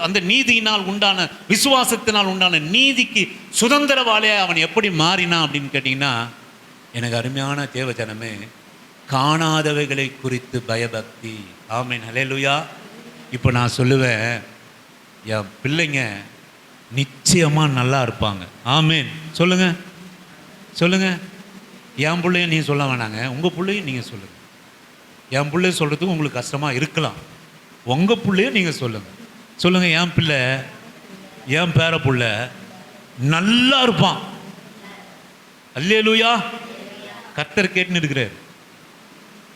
அந்த நீதியினால் உண்டான, விசுவாசத்தினால் உண்டான நீதிக்கு சுதந்திரவாளியாக அவன் எப்படி மாறினான் அப்படின்னு கேட்டீங்கன்னா, எனக்கு அருமையான தேவ ஜனமே, காணாதவைகளை குறித்து பயபக்தி. ஆமென், அல்லேலூயா. இப்போ நான் சொல்லுவேன், என் பிள்ளைங்க நிச்சயமா நல்லா இருப்பாங்க. ஆமென். சொல்லுங்க சொல்லுங்க. என் பிள்ளைய நீங்க சொல்ல வேணாங்க, உங்க பிள்ளையும் நீங்க சொல்லுங்க. என் பிள்ளை சொல்றதுக்கு உங்களுக்கு கஷ்டமா இருக்கலாம், உங்க பிள்ளைய நீங்க சொல்லுங்க. சொல்லுங்க, என் பிள்ளை, என் பேர பிள்ளை நல்லா இருப்பான். அல்லேலூயா. கர்த்தர் கேட்டுன்னு இருக்கிறார்.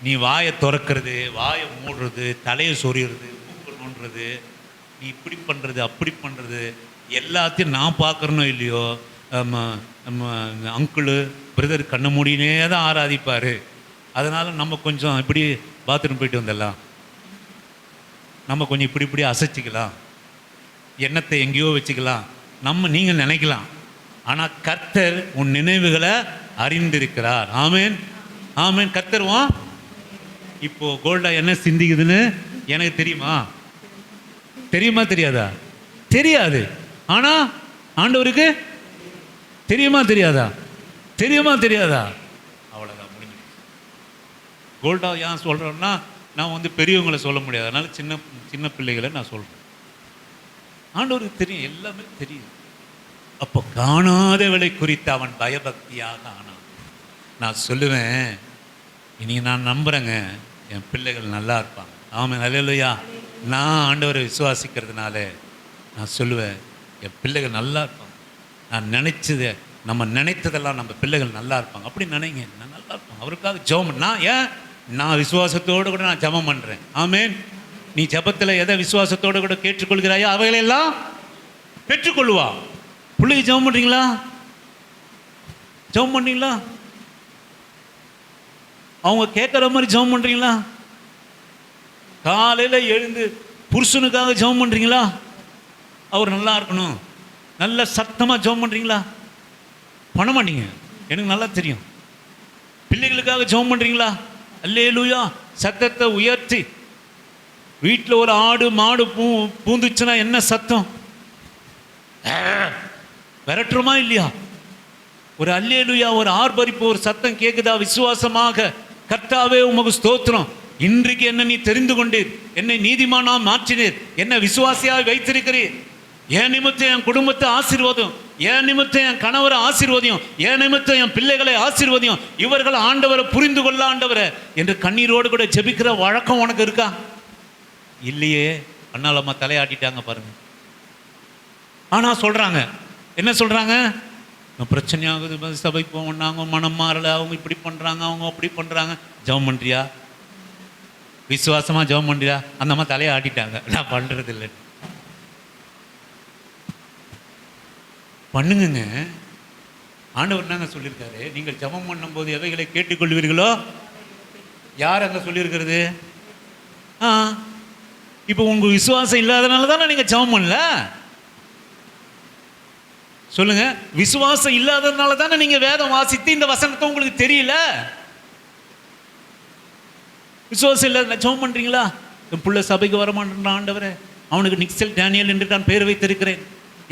நீ வாயை திறக்கிறது, வாயை மூடுறது, தலையை சொறியறது, மூக்கு நோண்டுறது, நீ இப்படி பண்ணுறது அப்படி பண்ணுறது எல்லாத்தையும் நான் பார்க்குறனோ இல்லையோ, அங்கிள் பிரதர் கண்ண மூடினே தான் ஆராதிப்பார். அதனால் நம்ம கொஞ்சம் இப்படி பாத்ரூம் போயிட்டு வந்துடலாம், நம்ம கொஞ்சம் இப்படி அசைச்சிக்கலாம், எண்ணத்தை எங்கேயோ வச்சுக்கலாம், நீங்கள் நினைக்கலாம். ஆனால் கர்த்தர் உன் நினைவுகளை அறிந்திருக்கிறார். ஆமென், ஆமென். கர்த்தர்வா இப்போ கோல்டா என்ன சிந்திக்குதுன்னு எனக்கு தெரியுமா? தெரியுமா தெரியாதா? தெரியாது. ஆனா ஆண்டவருக்கு தெரியுமா தெரியாதா? தெரியுமா தெரியாதா? அவ்வளோதான், முடிஞ்சு. கோல்டா ஏன் சொல்கிறேன்னா, நான் பெரியவங்களை சொல்ல முடியாது, அதனால சின்ன பிள்ளைகளை நான் சொல்கிறேன். ஆண்டவருக்கு தெரியும், எல்லாமே தெரியும். அப்போ காணாதவளை குறித்து அவன் பயபக்தியாக ஆனான். நான் சொல்லுவேன், இனி நான் நம்புகிறேங்க, என் பிள்ளைகள் நல்லா இருப்பாங்க. ஆமென், அல்லேலூயா. நான் ஆண்டவரை விசுவாசிக்கிறதுனால நான் சொல்லுவேன், என் பிள்ளைகள் நல்லா இருப்பாங்க. நான் நினைச்சது, நம்ம நினைத்ததெல்லாம் நம்ம பிள்ளைகள் நல்லா இருப்பாங்க. அப்படி நினைங்க, நான் நல்லா இருப்பாங்க. அவருக்காக ஜெபம். நான் விசுவாசத்தோடு கூட நான் ஜெபம் பண்ணுறேன். ஆமென். நீ ஜெபத்தில் எதை விசுவாசத்தோடு கூட கேட்டுக்கொள்கிறாயோ அவைகளெல்லாம் பெற்றுக்கொள்வா. பிள்ளைக்கு ஜெபம் பண்ணுறீங்களா? ஜெபம் பண்ணுறீங்களா? அவங்க கேட்குற மாதிரி ஜெபம் பண்ணுறீங்களா? காலையில் எழுந்து புருஷனுக்காக ஜெபம் பண்ணுறீங்களா? அவர் நல்லா இருக்கணும், நல்ல சத்தமாக ஜெபம் பண்ணுறீங்களா? பண்ண மாட்டீங்க, எனக்கு நல்லா தெரியும். பிள்ளைகளுக்காக ஜெபம் பண்ணுறீங்களா? அல்லேலூயா. சத்தத்தை உயர்த்தி, வீட்டில் ஒரு ஆடு மாடு பூந்துச்சுன்னா என்ன சத்தம்? விரட்டுறோமா இல்லையா? ஒரு அல்லேலூயா, ஒரு ஆர்ப்பரிப்பு, ஒரு சத்தம் கேட்குதா? விசுவாசமாக, கர்த்தாவே உமக்கு ஸ்தோத்திரம், இன்றைக்கு என்ன நீ தெரிந்து கொண்டீர், என்னை நீதிமானா மாற்றினீர், என்ன விசுவாசியாக வைத்திருக்கிறீர். என் நிமித்தம் என் குடும்பத்தை ஆசீர்வாதம், என் நிமித்தம் என் கணவரை ஆசீர்வாதியும், என் நிமித்தம் என் பிள்ளைகளை ஆசீர்வாதியும், இவர்கள் ஆண்டவரை புரிந்து கொள்ள ஆண்டவரை என்று கண்ணீரோடு கூட ஜெபிக்கிற வழக்கம் உனக்கு இருக்கா? இல்லையே. அண்ணாலம்மா தலையாட்டிட்டாங்க பாருங்க. ஆனா சொல்றாங்க, என்ன சொல்றாங்க? பிரச்சனையாகுது, சபைக்கு போனாங்க, மனம் மாறல, அவங்க இப்படி பண்றாங்க, அவங்க அப்படி பண்றாங்க. ஜெபம் பண்றியா? விசுவாசமா ஜெபம் பண்றியா? அந்த அம்மா தலையை ஆட்டிட்டாங்க. நான் பண்றது இல்லை. பண்ணுங்க. ஆண்டவர் நாங்க சொல்லியிருக்காரு, நீங்கள் ஜெபம் பண்ணும் போது எவைகளை கேட்டுக்கொள்வீர்களோ. யார் அங்க சொல்லியிருக்கிறது? இப்போ உங்க விசுவாசம் இல்லாதனால தானே நீங்க ஜெபம் பண்ணல. சொல்லுங்க. விசுவாசம் இல்லாததுனால தானே நீங்க வேதம் வாசித்து இந்த வசனத்தை உங்களுக்கு தெரியல. விசுவாசம் இல்லாத ஜெபம் பண்றீங்களா? என் புள்ள சபைக்கு வர மாட்டேன் ஆண்டவரே, அவனுக்கு நிக்சல் டேனியல் என்று நான் பேரை வைத்திருக்கிறேன்,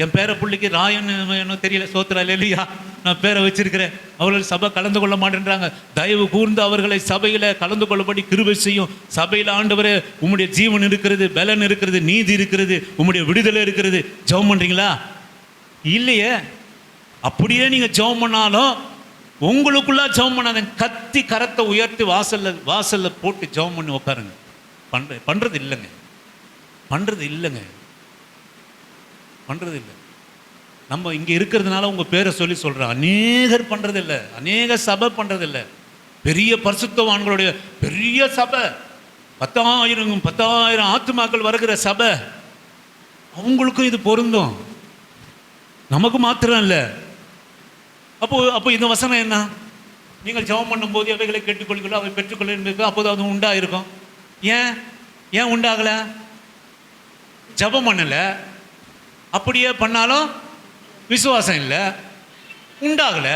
என் பேர பிள்ளைக்கு ராயன் என்ன தெரியல, சோத்ரா இல்லையா, நான் பேரை வச்சிருக்கிறேன், அவர்கள் சபை கலந்து கொள்ள மாட்டேன்றாங்க. தயவு கூர்ந்து அவர்களை சபையில கலந்து கொள்ளபடி கிருபை செய்யும். சபையில் ஆண்டவரே உம்முடைய ஜீவன் இருக்கிறது, பலன் இருக்கிறது, நீதி இருக்கிறது, உம்முடைய விடுதலை இருக்கிறது. ஜெபம் பண்றீங்களா? இல்லையே. அப்படியே நீங்க ஜெபம் பண்ணாலும் உங்களுக்குள்ள ஜெபம் பண்ணாத. கத்தி கரத்தை உயர்த்தி வாசல்ல போட்டு ஜெபம் பண்ணி உட்காருங்க. பண்றது இல்லைங்க. நம்ம இங்க இருக்கிறதுனால உங்க பேரை சொல்லி சொல்றோம். அநேகர் பண்றது இல்லை, அநேக சபை பண்றது இல்லை. பெரிய பரிசுத்தவான்களுடைய பெரிய சபை, 10,000 ஆத்துமாக்கள் வருகிற சபை, அவங்களுக்கும் இது பொருந்தும், நமக்கு மாத்திரம் இல்லை. அப்போ இந்த வசனம் என்ன? நீங்கள் ஜெபம் பண்ணும் போது அவைகளை கேட்டுக்கொள்கிறோம், அவை பெற்றுக்கொள்ள, அப்போது அது உண்டாயிருக்கும். ஏன் உண்டாகல? ஜெபம் பண்ணல. அப்படியே பண்ணாலும் விசுவாசம் இல்லை, உண்டாகல.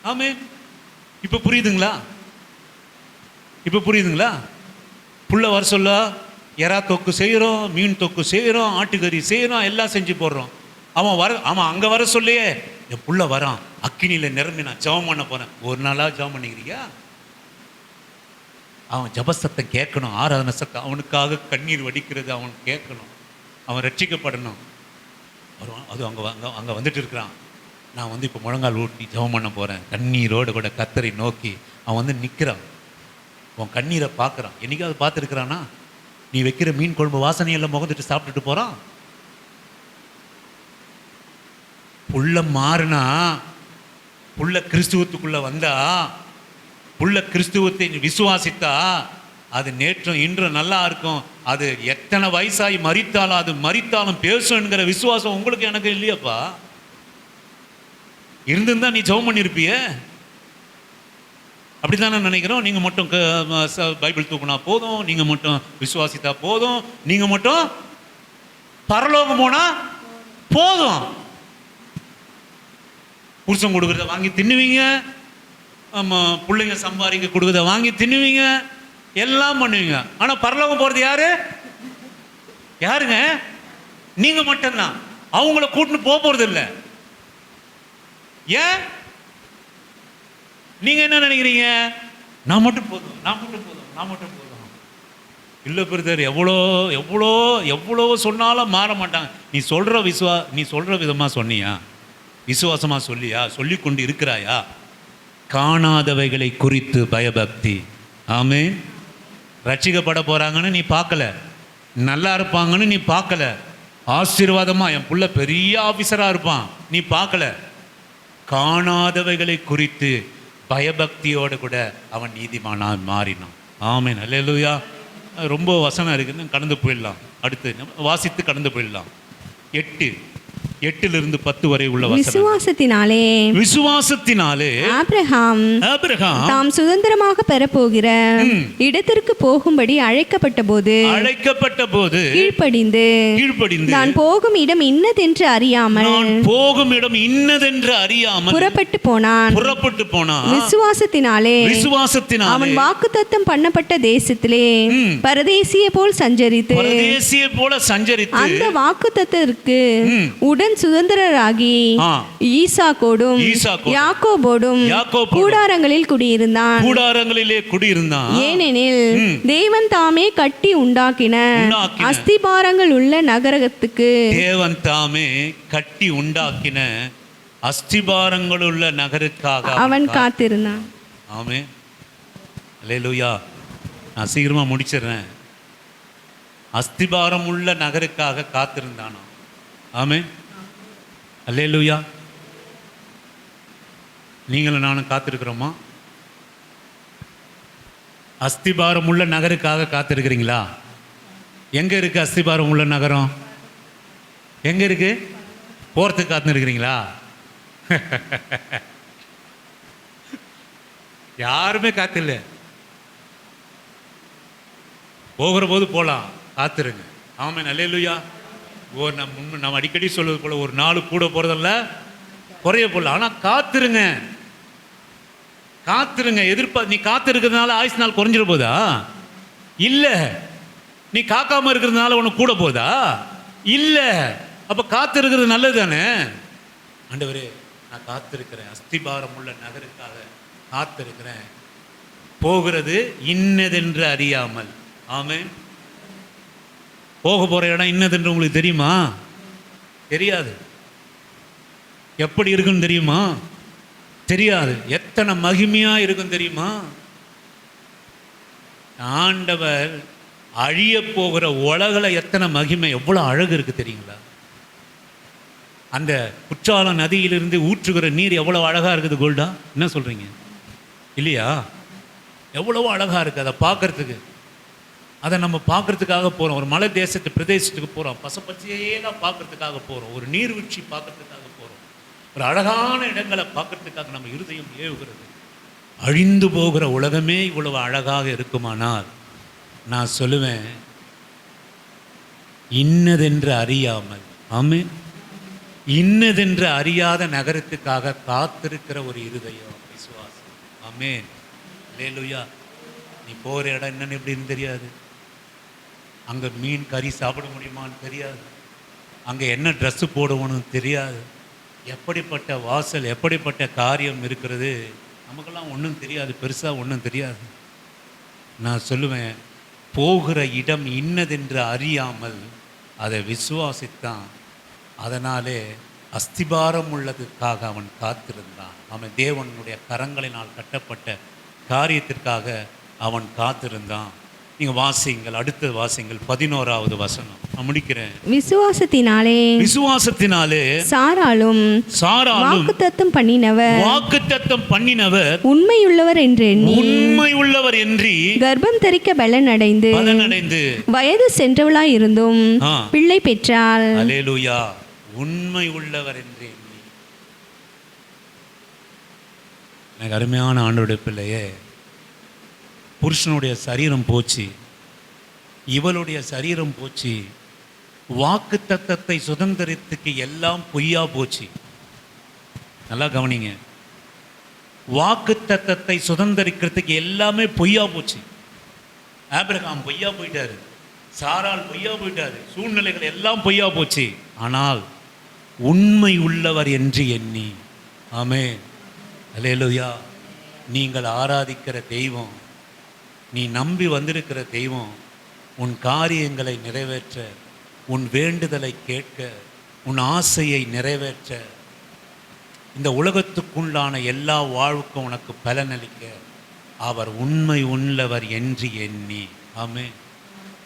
ஆமென். இப்ப புரியுதுங்களா? புள்ள வர சொல்ல எறா தொக்கு செய்கிறோம், மீன் தொக்கு செய்கிறோம், ஆட்டுக்கறி செய்கிறோம், எல்லாம் செஞ்சு போடுறோம். அவன் அங்கே வர சொல்லியே என் புள்ள வரான், அக்கினியில் நிரம்பி நான் ஜெபம் பண்ண போகிறேன். ஒரு நாளாக ஜெபம் பண்ணிக்கிறியா? அவன் ஜபசத்தம் கேட்கணும், ஆராதனை சத்தம், அவனுக்காக கண்ணீர் வடிக்கிறது அவன் கேட்கணும், அவன் ரட்சிக்கப்படணும். அது அங்கே வந்துட்டு இருக்கிறான். நான் இப்போ முழங்கால் ஊட்டி ஜெபம் பண்ண போகிறேன், கண்ணீரோடு கூட கத்தரை நோக்கி அவன் நிற்கிறான். அவன் கண்ணீரை பார்க்குறான். என்னைக்காவது பார்த்துருக்கிறானா? நீ வைக்கிற மீன் குழம்பு வாசனையெல்லாம் முகந்துட்டு சாப்பிட்டுட்டு போகிறான். புள்ள மாறினா, புள்ள கிறிஸ்துவத்துக்குள்ள வந்தா, புள்ள கிறிஸ்துவத்தை விசுவாசித்தா, அது நேற்றும் இன்றும் நல்லா இருக்கும். அது எத்தனை வயசாகி மரித்தாலும் அது மரித்தாலும் பேசுங்கிற விசுவாசம் உங்களுக்கு எனக்கு இல்லையாப்பா? இருந்திருந்தா நீ ஜெபம் பண்ணியிருப்பிய. அப்படித்தானே நினைக்கிறோம். நீங்கள் மட்டும் பைபிள் தூக்குனா போதும், நீங்கள் மட்டும் விசுவாசித்தா போதும், நீங்கள் மட்டும் பரலோகம் போனா போதும். புருஷன் கொடுக்குறத வாங்கி தின்னுவீங்க, பிள்ளைங்க சம்பாதிக்க கொடுக்குறத வாங்கி தின்னுவீங்க, எல்லாம் பண்ணுவீங்க. ஆனால் பரலோகம் போகிறது யாருங்க? நீங்கள் மட்டும்தான். அவங்கள கூட்டின்னு போகிறது இல்லை. ஏன்? நீங்க என்ன நினைக்கிறீங்க? நான் மட்டும் போதும். இல்லை பிரதர், எவ்வளோ சொன்னாலும் மாற மாட்டாங்க. நீ சொல்ற விதமா சொன்னியா? விசுவாசமா சொல்லியா? சொல்லி கொண்டு இருக்கிறாயா? காணாதவைகளை குறித்து பயபக்தி. ஆமென். ரட்சிக்கப்பட போறாங்கன்னு நீ பார்க்கல, நல்லா இருப்பாங்கன்னு நீ பார்க்கல, ஆசீர்வாதமா என் புள்ள பெரிய ஆபீசரா இருப்பான் நீ பார்க்கல. காணாதவைகளை குறித்து பயபக்தியோடு கூட அவன் நீதிமானா மாறினான். ஆமென். அல்லேலூயா. ரொம்ப வசனம் இருக்குன்னு கடந்து போயிடலாம். அடுத்து வாசித்து கடந்து போயிடலாம். 8 10 வரை உள்ள விசுவாசத்தினாலே ஆபிரகாம் தாம் சுதந்திரமாக பெறப்போகிற இடத்திற்கு போகும்படி அழைக்கப்பட்ட போது கீழ்ப்படிந்து நான் போகும் இடம் இன்னதென்று அறியாமல் புறப்பட்டு போனான். விசுவாசத்தினாலே அவன் வாக்குத்தத்தம் பண்ணப்பட்ட தேசத்திலே பரதேசியை போல சஞ்சரித்து அந்த வாக்குத்தத்தத்திற்கு உடன் தன் சுதந்திரராகி ஈசாக்கோடும் யாக்கோபோடும் கூடாரங்களில் கூடாரங்களிலே குடியிருந்தான். ஏனெனில் தேவன் தாமே கட்டி உண்டாக்கின அஸ்திபாரங்கள் உள்ள நகரத்துக்கு தேவன் தாமே கட்டி உண்டாக்கின அஸ்திபாரங்கள் உள்ள நகருக்காக அவன் காத்திருந்தான். ஆமென். அல்லேலூயா. நான் சீக்கிரமா முடிச்சிடுறேன். அஸ்திபாரம் உள்ள நகருக்காக காத்திருந்தானா. ஆமென். அல்லேலூயா. நீங்களும் நானும் காத்திருக்கிறோமா? அஸ்திபாரம் உள்ள நகருக்காக காத்திருக்கிறீங்களா? எங்க இருக்கு அஸ்திபாரம் உள்ள நகரம்? எங்க இருக்கு? போறதுக்கு காத்துருக்கிறீங்களா? யாருமே காத்தில்லை. போகிற போது போகலாம், காத்துருங்க. ஆமென். அல்லேலூயா. நம்ம அடிக்கடி சொல்வது போல ஒரு நாள் கூட போறதில்ல, குறைய போடல. ஆனால் காத்துருங்க, காத்துருங்க. நீ காத்திருக்கிறதுனால ஆயுசு நாள் குறைஞ்சிட போதா? இல்லை. நீ காக்காம இருக்கிறதுனால உனக்கு கூட போதா? இல்லை. அப்போ காத்திருக்கிறது நல்லது தானே. ஆண்டவரே, நான் காத்திருக்கிறேன், அஸ்திபாரம் உள்ள நகருக்காக காத்திருக்கிறேன். போகிறது இன்னதென்று அறியாமல். ஆமென். போக போற இடம் இன்னதென்று உங்களுக்கு தெரியுமா? தெரியாது. எப்படி இருக்குன்னு தெரியுமா? தெரியாது. எத்தனை மகிமையா இருக்கும் தெரியுமா? ஆண்டவர் அழிய போகிற உலகில எத்தனை மகிமை, எவ்வளவு அழகு இருக்கு தெரியுங்களா? அந்த குற்றால நதியிலிருந்து ஊற்றுகிற நீர் எவ்வளவு அழகா இருக்குது. கோல்டா, என்ன சொல்றீங்க? இல்லையா? எவ்வளவோ அழகா இருக்கு. அதை பார்க்கறதுக்கு, அதை நம்ம பார்க்கறதுக்காக போகிறோம். ஒரு மலை பிரதேசத்துக்கு போகிறோம், பசப்பச்சையே தான் பார்க்கறதுக்காக போகிறோம். ஒரு நீர்வீழ்ச்சி பார்க்கறதுக்காக போகிறோம். ஒரு அழகான இடங்களை பார்க்கறதுக்காக நம்ம இருதயம் ஏவுகிறது. அழிந்து போகிற உலகமே இவ்வளவு அழகாக இருக்குமானால் நான் சொல்லுவேன், இன்னதென்று அறியாமல். ஆமென். இன்னதென்று அறியாத நகரத்துக்காக காத்திருக்கிற ஒரு இருதயம், விசுவாசம். ஆமென். அல்லேலூயா. நீ போகிற இடம் என்னன்னு எப்படின்னு தெரியாது. அங்கே மீன் கறி சாப்பிட முடியுமான்னு தெரியாது. அங்கே என்ன ட்ரெஸ்ஸு போடுவோன்னு தெரியாது. எப்படிப்பட்ட வாசல், எப்படிப்பட்ட காரியம் இருக்கிறது நமக்கெல்லாம் ஒன்றும் தெரியாது. பெருசாக ஒன்றும் தெரியாது. நான் சொல்லுவேன், போகிற இடம் இன்னதென்று அறியாமல் அதை விசுவாசித்தான். அதனாலே அஸ்திபாரம் உள்ளதுக்காக அவன் காத்திருந்தான். அவன் தேவனுடைய கரங்களினால் கட்டப்பட்ட காரியத்திற்காக அவன் காத்திருந்தான். நீங்க வாசிங்கள், அடுத்த வாசிங்கள் 11வது வசனம். நான் முடிக்கிறேன். விசுவாசத்தினாலே சாராளும் வாக்குத்தத்தம் பண்ணினவர் உண்மையுள்ளவர் என்று கர்ப்பம் தரிக்க பலன் அடைந்து வயது சென்றவளாய் இருந்தும் பிள்ளை பெற்றாள். அல்லேலூயா. உண்மை உள்ளவர் என்று எண்ணி. எனக்கு அருமையான ஆண்டவருடைய பிள்ளையே, புருஷனுடைய சரீரம் போச்சு, இவளுடைய சரீரம் போச்சு. வாக்கு தத்தத்தை சுதந்திரத்துக்கு எல்லாம் பொய்யா போச்சு. நல்லா கவனிங்க. வாக்கு தத்தத்தை சுதந்திரிக்கிறதுக்கு எல்லாமே பொய்யா போச்சு. ஆபிரகாம் பொய்யா போயிட்டாரு, சாராள் பொய்யா போயிட்டாரு, சூழ்நிலைகள் எல்லாம் பொய்யா போச்சு. ஆனால் உண்மை உள்ளவர் என்று எண்ணி. ஆமென். அல்லேலூயா. நீங்கள் ஆராதிக்கிற தெய்வம், நீ நம்பி வந்திருக்கிற தெய்வம் உன் காரியங்களை நிறைவேற்ற, உன் வேண்டுதலை கேட்க, உன் ஆசையை நிறைவேற்ற, இந்த உலகத்துக்குள்ளான எல்லா வாழ்வுக்கும் உனக்கு பலனளிக்க அவர் உண்மை உள்ளவர் என்று எண்ணி. ஆமென்.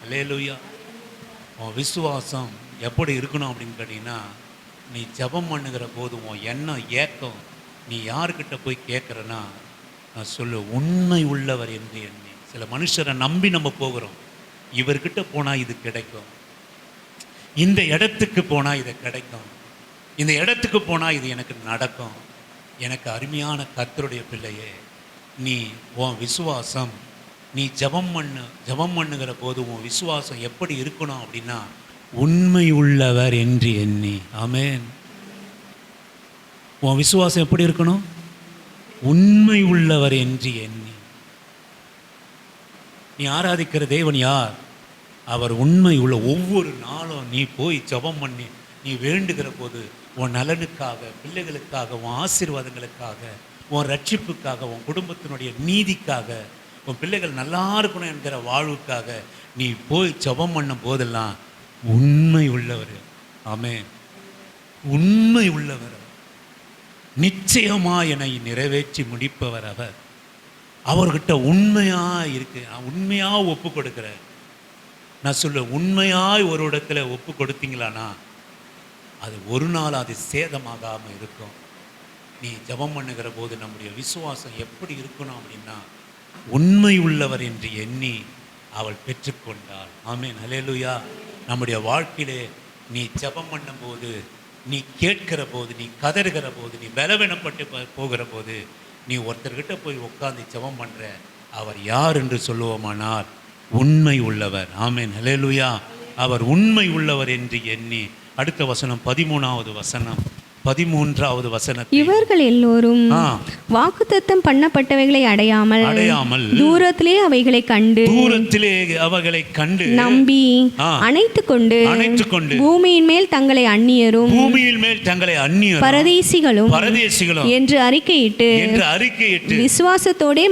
அல்லேலூயா. உன் விசுவாசம் எப்படி இருக்கணும் அப்படின்னு கேட்டீங்கன்னா, நீ ஜெபம் பண்ணுகிற போது உன் எண்ணம் ஏக்கம், நீ யார்கிட்ட போய் கேட்குறன்னா, நான் சொல்லு, உண்மை உள்ளவர் என்று எண்ணி. சில மனுஷரை நம்பி நம்ம போகிறோம். இவர்கிட்ட போனால் இது கிடைக்கும், இந்த இடத்துக்கு போனால் இது கிடைக்கும், இந்த இடத்துக்கு போனால் இது எனக்கு நடக்கும். எனக்கு அருமையான கர்த்தருடைய பிள்ளையே, நீ உன் விசுவாசம், நீ ஜெபம் பண்ணுகிற போது உன் விசுவாசம் எப்படி இருக்கணும் அப்படின்னா, உண்மை உள்ளவர் என்று எண்ணி. ஆமென். உன் விசுவாசம் எப்படி இருக்கணும்? உண்மை உள்ளவர் என்று எண்ணி. நீ ஆராதிக்கிற தேவன் யார்? அவர் உண்மை உள்ள. ஒவ்வொரு நாளும் நீ போய் ஜெபம் பண்ணி, நீ நீ வேண்டுகிற போது உன் நலனுக்காக, பிள்ளைகளுக்காக, உன் ஆசீர்வாதங்களுக்காக, உன் ரட்சிப்புக்காக, உன் குடும்பத்தினுடைய நீதிக்காக, உன் பிள்ளைகள் நல்லா இருக்கணும் என்கிற வாழ்வுக்காக நீ போய் ஜெபம் பண்ணும் போதெல்லாம் உண்மை உள்ளவர். ஆமென். உண்மை உள்ளவர். நிச்சயமா என்னை நிறைவேற்றி முடிப்பவர் அவர். அவர்கிட்ட உண்மையா இருக்கு. உண்மையா ஒப்பு கொடுக்கிறேன். நான் சொல்ல, உண்மையாய் ஒரு இடத்துல ஒப்பு கொடுத்தீங்களானா அது ஒரு நாள் அது சேதமாகாம இருக்கும். நீ ஜெபம் பண்ணுகிற போது நம்முடைய விசுவாசம் எப்படி இருக்கணும் அப்படின்னா, உண்மை உள்ளவர் என்று எண்ணி அவள் பெற்றுக்கொண்டாள். ஆமென். ஹல்லேலூயா. நம்முடைய வாழ்க்கையிலே நீ ஜெபம் பண்ணும் போது, நீ கேட்கிற போது, நீ கதறுகிற போது, நீ பலவீனப்பட்டு போகிற போது, நீ ஒருத்தர்கிட்ட போய் உட்கார்ந்து ஜெபம் பண்ற, அவர் யார் என்று சொல்லுவோமானால் உண்மை உள்ளவர். ஆமென். ஹல்லேலூயா. அவர் உண்மை உள்ளவர் என்று எண்ணி. அடுத்த வசனம் 13வது வசனம், 13வது வசனம். இவர்கள் எல்லோரும் வாக்குத்தத்தம் பண்ணப்பட்டவைகளை அடையாமல் தூரத்திலே அவைகளை கண்டு நம்பி அணைத்துக் கொண்டு பூமியின் மேல் தங்களை அந்நியரும் பரதேசிகளும் என்று அறிக்கையிட்டு விசுவாசத்தோடே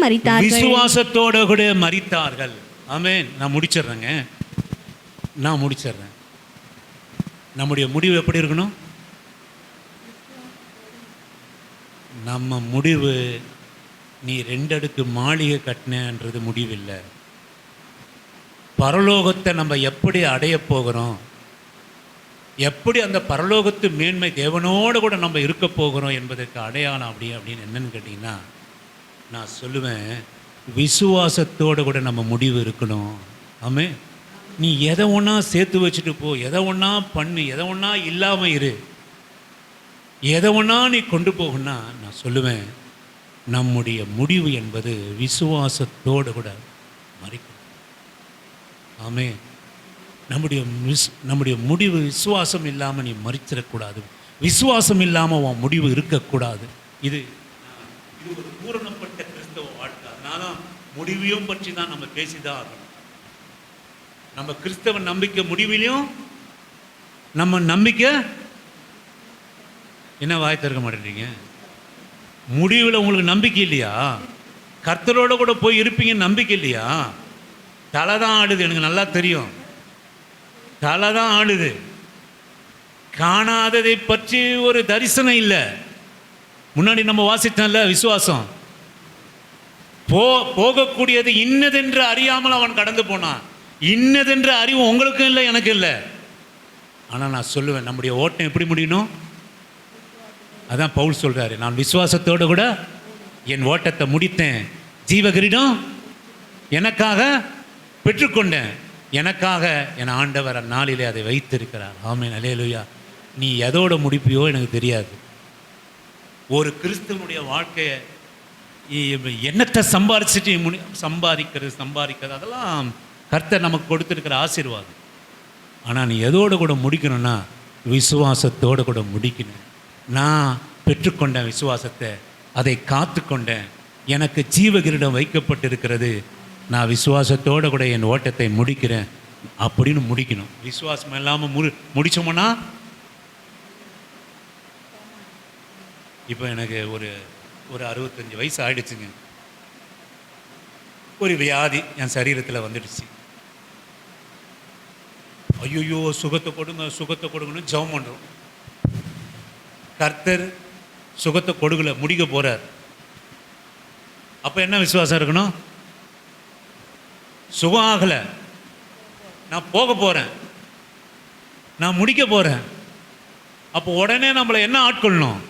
மரித்தார்கள். ஆமென். நான் முடிச்சிடுறேன். நம்முடைய முடிவு எப்படி இருக்கணும்? நம்ம முடிவு நீ 2 அடுக்கு மாளிகை கட்டினன்றது முடிவில்லை. பரலோகத்தை நம்ம எப்படி அடைய போகிறோம், எப்படி அந்த பரலோகத்து மேன்மை தேவனோடு கூட நம்ம இருக்க போகிறோம் என்பதற்கு அடையாளம் அப்படின்னு என்னன்னு கேட்டிங்கன்னா, நான் சொல்லுவேன், விசுவாசத்தோடு கூட நம்ம முடிவு இருக்கணும். ஆமே. நீ எதை ஒன்றா சேர்த்து வச்சுட்டு போ, எதை ஒன்றா பண்ணு, எதை ஒன்றா இல்லாமல் இரு, எதை ஒன்றா நீ கொண்டு போகணும்னா, நான் சொல்லுவேன், நம்முடைய முடிவு என்பது விசுவாசத்தோடு கூட மறிக்கும். ஆமே. நம்முடைய முடிவு விசுவாசம் இல்லாமல் நீ மறிச்சிடக்கூடாது. விசுவாசம் இல்லாமல் உன் முடிவு இருக்கக்கூடாது. இது ஒரு பூரணப்பட்ட கிறிஸ்தவ வாழ்க்கை. அதனால முடிவையும் பற்றி தான் நம்ம பேசிதான் ஆகணும். நம்ம கிறிஸ்தவ நம்பிக்கை முடிவிலையும் நம்ம நம்பிக்கை என்ன வாய் திறக்க மாட்டேறீங்க? முடிவில் உங்களுக்கு நம்பிக்கை இல்லையா? கர்த்தரோட கூட போய் இருப்பீங்கன்னு நம்பிக்கை இல்லையா? தலை தான் ஆடுது, எனக்கு நல்லா தெரியும். தலை தான் ஆடுது. காணாததை பற்றி ஒரு தரிசனம் இல்லை. முன்னாடி நம்ம வாசித்தோம்ல, விசுவாசம் போகக்கூடியது இன்னதென்று அறியாமல் அவன் கடந்து போனான். இன்னதென்று அறிவு உங்களுக்கும் இல்லை, எனக்கு இல்லை. ஆனால் நான் சொல்லுவேன், நம்முடைய ஓட்டம் எப்படி முடியணும்? அதான் பவுல் சொல்றாரு, நான் விசுவாசத்தோடு கூட என் ஓட்டத்தை முடித்தேன், ஜீவகிரீடம் எனக்காக பெற்றுக்கொண்டேன், எனக்காக என் ஆண்டவர் அந்நாளிலே அதை வைத்திருக்கிறார். ஆமென். அல்லேலூயா. நீ எதோட முடிப்பியோ எனக்கு தெரியாது. ஒரு கிறிஸ்துவனுடைய வாழ்க்கையை என்னத்தை சம்பாதிச்சுட்டு சம்பாதிக்கிறது அதெல்லாம் கர்த்தர் நமக்கு கொடுத்துருக்கிற ஆசீர்வாதம். ஆனால் நீ எதோடு கூட முடிக்கணும்னா விசுவாசத்தோடு கூட முடிக்கணும். நான் பெற்றுக்கொண்டேன் விசுவாசத்தை, அதை காத்து கொண்டேன், எனக்கு ஜீவகிரீடம் வைக்கப்பட்டிருக்கிறது, நான் விசுவாசத்தோடு கூட என் ஓட்டத்தை முடிக்கிறேன் அப்படின்னு முடிக்கணும். விசுவாசம் இல்லாமல் முடிச்சோம்னா, இப்போ எனக்கு ஒரு 65 வயசு ஆயிடுச்சுங்க. ஒரு வியாதி என் சரீரத்தில் வந்துடுச்சு. ஐயோ சுகத்தை கொடுங்கன்னு ஜெபம் பண்ணுறோம். கர்த்தர் சுகத்தை கொடுக்கல, முடிக்க போறார். அப்போ என்ன விசுவாசம் இருக்கணும்? சுகம் ஆகலை, நான் போக போகிறேன், நான் முடிக்க போகிறேன். அப்போ உடனே நம்மளை என்ன ஆட்கொள்ளணும்?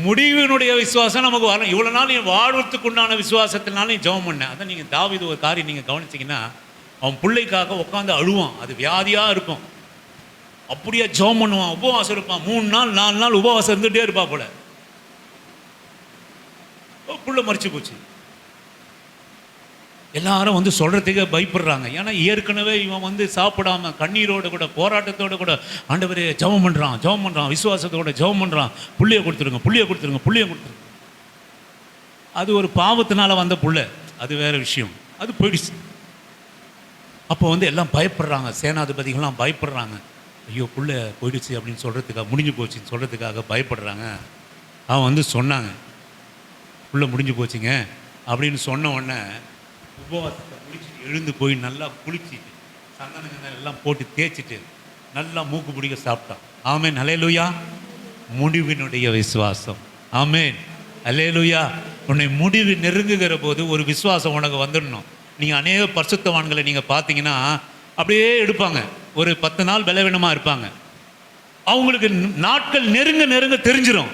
முடிவினுடைய விசுவாசம் நமக்கு வரணும். இவ்வளோ நாள் நீ வாழ்வதற்கு உண்டான விசுவாசத்தினால நீ ஜெபம் பண்ண. அதான் நீங்கள் தாவீது ஒரு காரியம் நீங்கள் கவனிச்சிங்கன்னா, அவன் பிள்ளைக்காக உட்காந்து அழுவான். அது வியாதியாக இருக்கும், அப்படியே ஜெபம் பண்ணுவான், உபவாசம் இருப்பான். 3 நாள் 4 நாள் உபவாசம் இருந்துகிட்டே இருப்பா போல. புள்ள மறிச்சு போச்சு. எல்லாரும் வந்து சொல்கிறதுக்கே பயப்படுறாங்க. ஏன்னா ஏற்கனவே இவன் சாப்பிடாம கண்ணீரோடு கூட போராட்டத்தோடு கூட ஆண்டவரே ஜெபம் பண்ணுறான், விசுவாசத்தோட ஜெபம் பண்ணுறான். புள்ளைய கொடுத்துருங்க. அது ஒரு பாவத்தினால வந்த புள்ள, அது வேற விஷயம், அது போயிடுச்சு. அப்போ எல்லாம் பயப்படுறாங்க, சேனாதிபதிகள்லாம் பயப்படுறாங்க. ஐயோ புள்ள போயிடுச்சு அப்படின்னு சொல்கிறதுக்காக, முடிஞ்சு போச்சுன்னு சொல்கிறதுக்காக பயப்படுறாங்க. அவன் வந்து சொன்னாங்க, புள்ள முடிஞ்சு போச்சுங்க அப்படின்னு சொன்ன உடனே உபவாசத்தை முடிச்சுட்டு எழுந்து போய் நல்லா குளிச்சுட்டு சந்தனங்கள் எல்லாம் போட்டு தேய்ச்சிட்டு நல்லா மூக்கு பிடிக்க சாப்பிட்டான். ஆமேன், அல்லேலூயா. முடிவினுடைய விசுவாசம். ஆமேன், அல்லேலூயா. உன்னை முடிவு நெருங்குகிற போது ஒரு விசுவாசம் உனக்கு வந்துடணும். நீங்கள் அநேக பரிசுத்தவான்களை நீங்கள் பார்த்தீங்கன்னா அப்படியே எடுப்பாங்க, ஒரு 10 நாள் பலவீனமாக இருப்பாங்க. அவங்களுக்கு நாட்கள் நெருங்க நெருங்க தெரிஞ்சிடும்.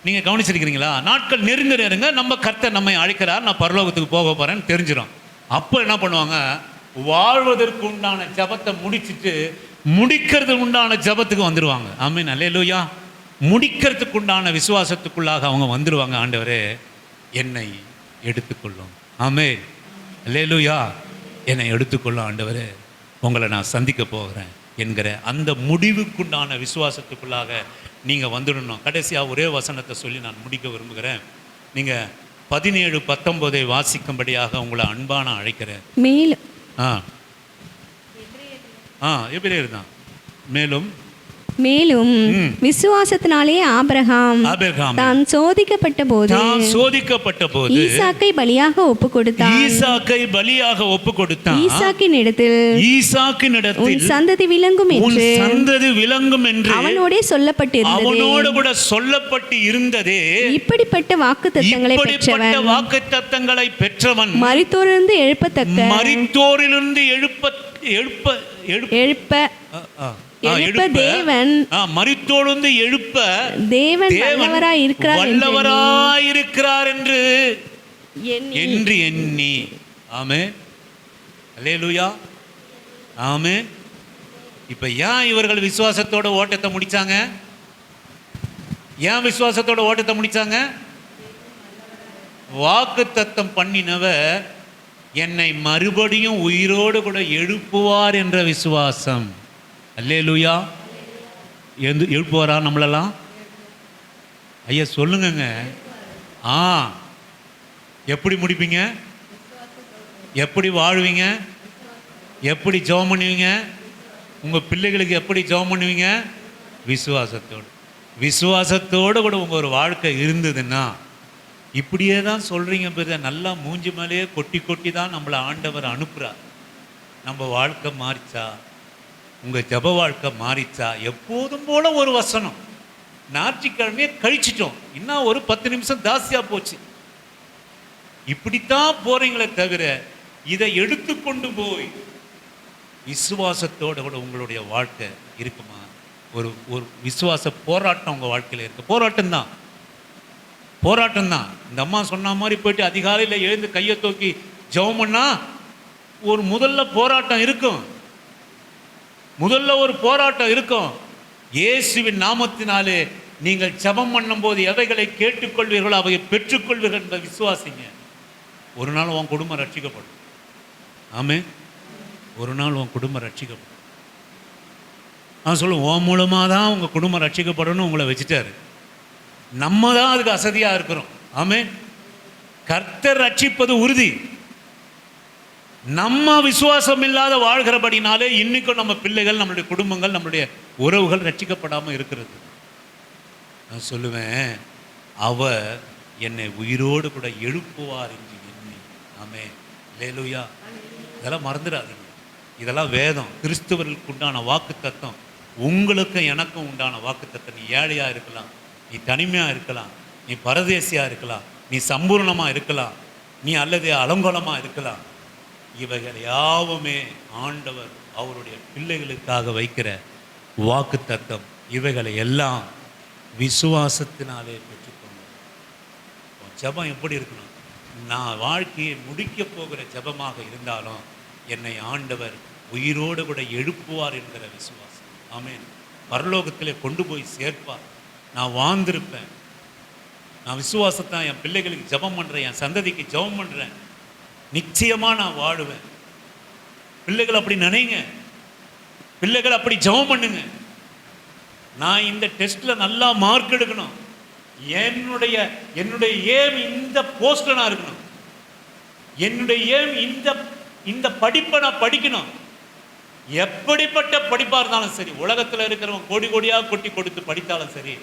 நீங்கள் கவனிச்சிருக்கிறீங்களா? நாட்கள் நெருங்க நெருங்க நம்ம கர்த்தர் நம்மை அழைக்கிறார், நான் பரலோகத்துக்கு போக போகிறேன்னு தெரிஞ்சிடும். அப்போ என்ன பண்ணுவாங்க, வாழ்வதற்கு உண்டான ஜபத்தை முடிச்சுட்டு முடிக்கிறதுக்கு உண்டான ஜபத்துக்கு வந்துடுவாங்க. ஆமீன், அல்லேலூயா. முடிக்கிறதுக்கு உண்டான விசுவாசத்துக்குள்ளாக அவங்க வந்துடுவாங்க. ஆண்டவரே என்னை எடுத்துக்கொள்ளும். ஆமேன், அல்லேலூயா. என்னை எடுத்துக்கொள்ளும் ஆண்டவரே, உங்களை நான் சந்திக்க போகிறேன் என்கிற அந்த முடிவுக்குண்டான விசுவாசத்துக்குள்ளாக நீங்கள் வந்துடணும். கடைசியாக ஒரே வசனத்தை சொல்லி நான் முடிக்க விரும்புகிறேன். நீங்கள் 17-19 வாசிக்கும்படியாக உங்களை அன்பான அழைக்கிறேன். மேலும் எபிரேயர் தான். மேலும் விசுவாசத்தினாலே ஆபிரகாம் தான் சோதிக்கப்பட்ட போது ஈசாக்கை பலியாக ஒப்பு கொடுத்தான். ஈசாக்கின் இடத்தில் உன் சந்ததி விளங்கும் என்று அவனோடு சொல்லப்பட்டு இருந்ததே. இப்படிப்பட்ட வாக்குத்தத்தங்களை பெற்றவன் மரித்தோரிலிருந்து எழுப்ப மரித்தோடு எழுப்ப தேவன் வல்லவராயிருக்கிறார் என்று எண்ணி. ஆமென், அல்லேலூயா. ஆமென். இப்ப ஏன் இவர்கள் விசுவாசத்தோட ஓட்டத்தை முடிச்சாங்க? ஏன் விசுவாசத்தோட ஓட்டத்தை முடிச்சாங்க? வாக்குத்தத்தம் பண்ணினவர் என்னை மறுபடியும் உயிரோடு கூட எழுப்புவார் என்ற விசுவாசம். அல்லேலூயா. எழுப்புவாரா நம்மளெல்லாம்? ஐயா சொல்லுங்கங்க. எப்படி முடிப்பீங்க? எப்படி வாழ்வீங்க? எப்படி ஜெபம் பண்ணுவீங்க? உங்கள் பிள்ளைகளுக்கு எப்படி ஜெபம் பண்ணுவீங்க? விசுவாசத்தோடு கூட உங்கள் ஒரு வாழ்க்கை இருந்ததுன்னா, இப்படியே தான் சொல்கிறீங்க பிரதர், நல்லா மூஞ்சி மேலேயே கொட்டி தான் நம்மளை ஆண்டவர் அனுப்புகிறார். நம்ம வாழ்க்கை மாறிச்சா? உங்கள் ஜப வாழ்க்கை மாறிச்சா? எப்போதும் போல ஒரு வசனம், ஞாயிற்றுக்கிழமையே கழிச்சிட்டோம், இன்னும் ஒரு 10 நிமிஷம் ஜாஸ்தியாக போச்சு, இப்படித்தான் போகிறீங்களே தவிர இதை எடுத்துக்கொண்டு போய் விசுவாசத்தோடு கூட உங்களுடைய வாழ்க்கை இருக்குமா? ஒரு விசுவாச போராட்டம் உங்கள் வாழ்க்கையில் இருக்குது. போராட்டம் தான். இந்த அம்மா சொன்ன மாதிரி போயிட்டு அதிகாலையில் எழுந்து கையை தூக்கி ஜெபம் பண்ணா ஒரு முதல்ல போராட்டம் இருக்கும். ஒரு போராட்டம் இருக்கும். இயேசுவின் நாமத்தினாலே நீங்கள் ஜெபம் பண்ணும்போது எவைகளை கேட்டுக்கொள்வீர்களோ அவை பெற்றுக்கொள்வீர்கள் என்ற விசுவாசிங்க. ஒரு நாள் உன் குடும்பம் ரட்சிக்கப்படும். ஆமென். ஒரு நாள் உன் குடும்பம் ரட்சிக்கப்படும். நான் சொல்லுவேன், உன் மூலமாக தான் உங்கள் குடும்பம் ரட்சிக்கப்படணும்னு உங்களை வச்சுட்டாரு. நம்ம தான் அதுக்கு அசதியாக இருக்கிறோம். ஆமென். கர்த்தர் ரட்சிப்பது உறுதி. நம்ம விசுவாசம் இல்லாத வாழ்கிறபடினாலே இன்னைக்கும் நம்ம பிள்ளைகள், நம்மளுடைய குடும்பங்கள், நம்மளுடைய உறவுகள் ரட்சிக்கப்படாமல் இருக்கிறது. நான் சொல்லுவேன், அவர் என்னை உயிரோடு கூட எழுப்புவார் என்று எண்ணி. ஆமென், அல்லேலூயா. இதெல்லாம் மறந்துடாதீங்க. இதெல்லாம் வேதம், கிறிஸ்துவர்களுக்கு உண்டான வாக்குத்தத்தம். உங்களுக்கு எனக்கும் உண்டான வாக்குத்தத்தம். நீ ஏழையாக இருக்கலாம், நீ தனிமையாக இருக்கலாம், நீ பரதேசியாக இருக்கலாம், நீ சம்பூர்ணமாக இருக்கலாம், நீ அல்லது அலங்கோலமாக இருக்கலாம். இவைகள் யாவுமே ஆண்டவர் அவருடைய பிள்ளைகளுக்காக வைக்கிற வாக்குத்தத்தம். இவைகளை எல்லாம் விசுவாசத்தினாலே பெற்றுக்கொண்டோம். ஜெபம் எப்படி இருக்கணும்? நான் வாழ்க்கையை முடிக்க போகிற ஜெபமாக இருந்தாலும் என்னை ஆண்டவர் உயிரோடு கூட எழுப்புவார் என்கிற விசுவாசம். ஆமென். பரலோகத்திலே கொண்டு போய் சேர்ப்பார். நான் வாழ்ந்திருப்பேன். நான் விசுவாசத்தான் என் பிள்ளைகளுக்கு ஜெபம் பண்ணுறேன், என் சந்ததிக்கு ஜெபம் பண்ணுறேன். நிச்சயமாக நான் வாழுவேன். பிள்ளைகள் அப்படி நினைங்க, பிள்ளைகள் அப்படி ஜெபம் பண்ணுங்க. நான் இந்த டெஸ்ட்டில் நல்லா மார்க் எடுக்கணும், என்னுடைய ஏம் இந்த போஸ்ட்டில் நான் இருக்கணும், என்னுடைய ஏம் இந்த படிப்பை நான் படிக்கணும், எப்படிப்பட்ட படிப்பா இருந்தாலும் சரி, உலகத்துல இருக்கிறவன் கோடி கோடியா கொட்டி கொடுத்து படித்தாலும் சரி,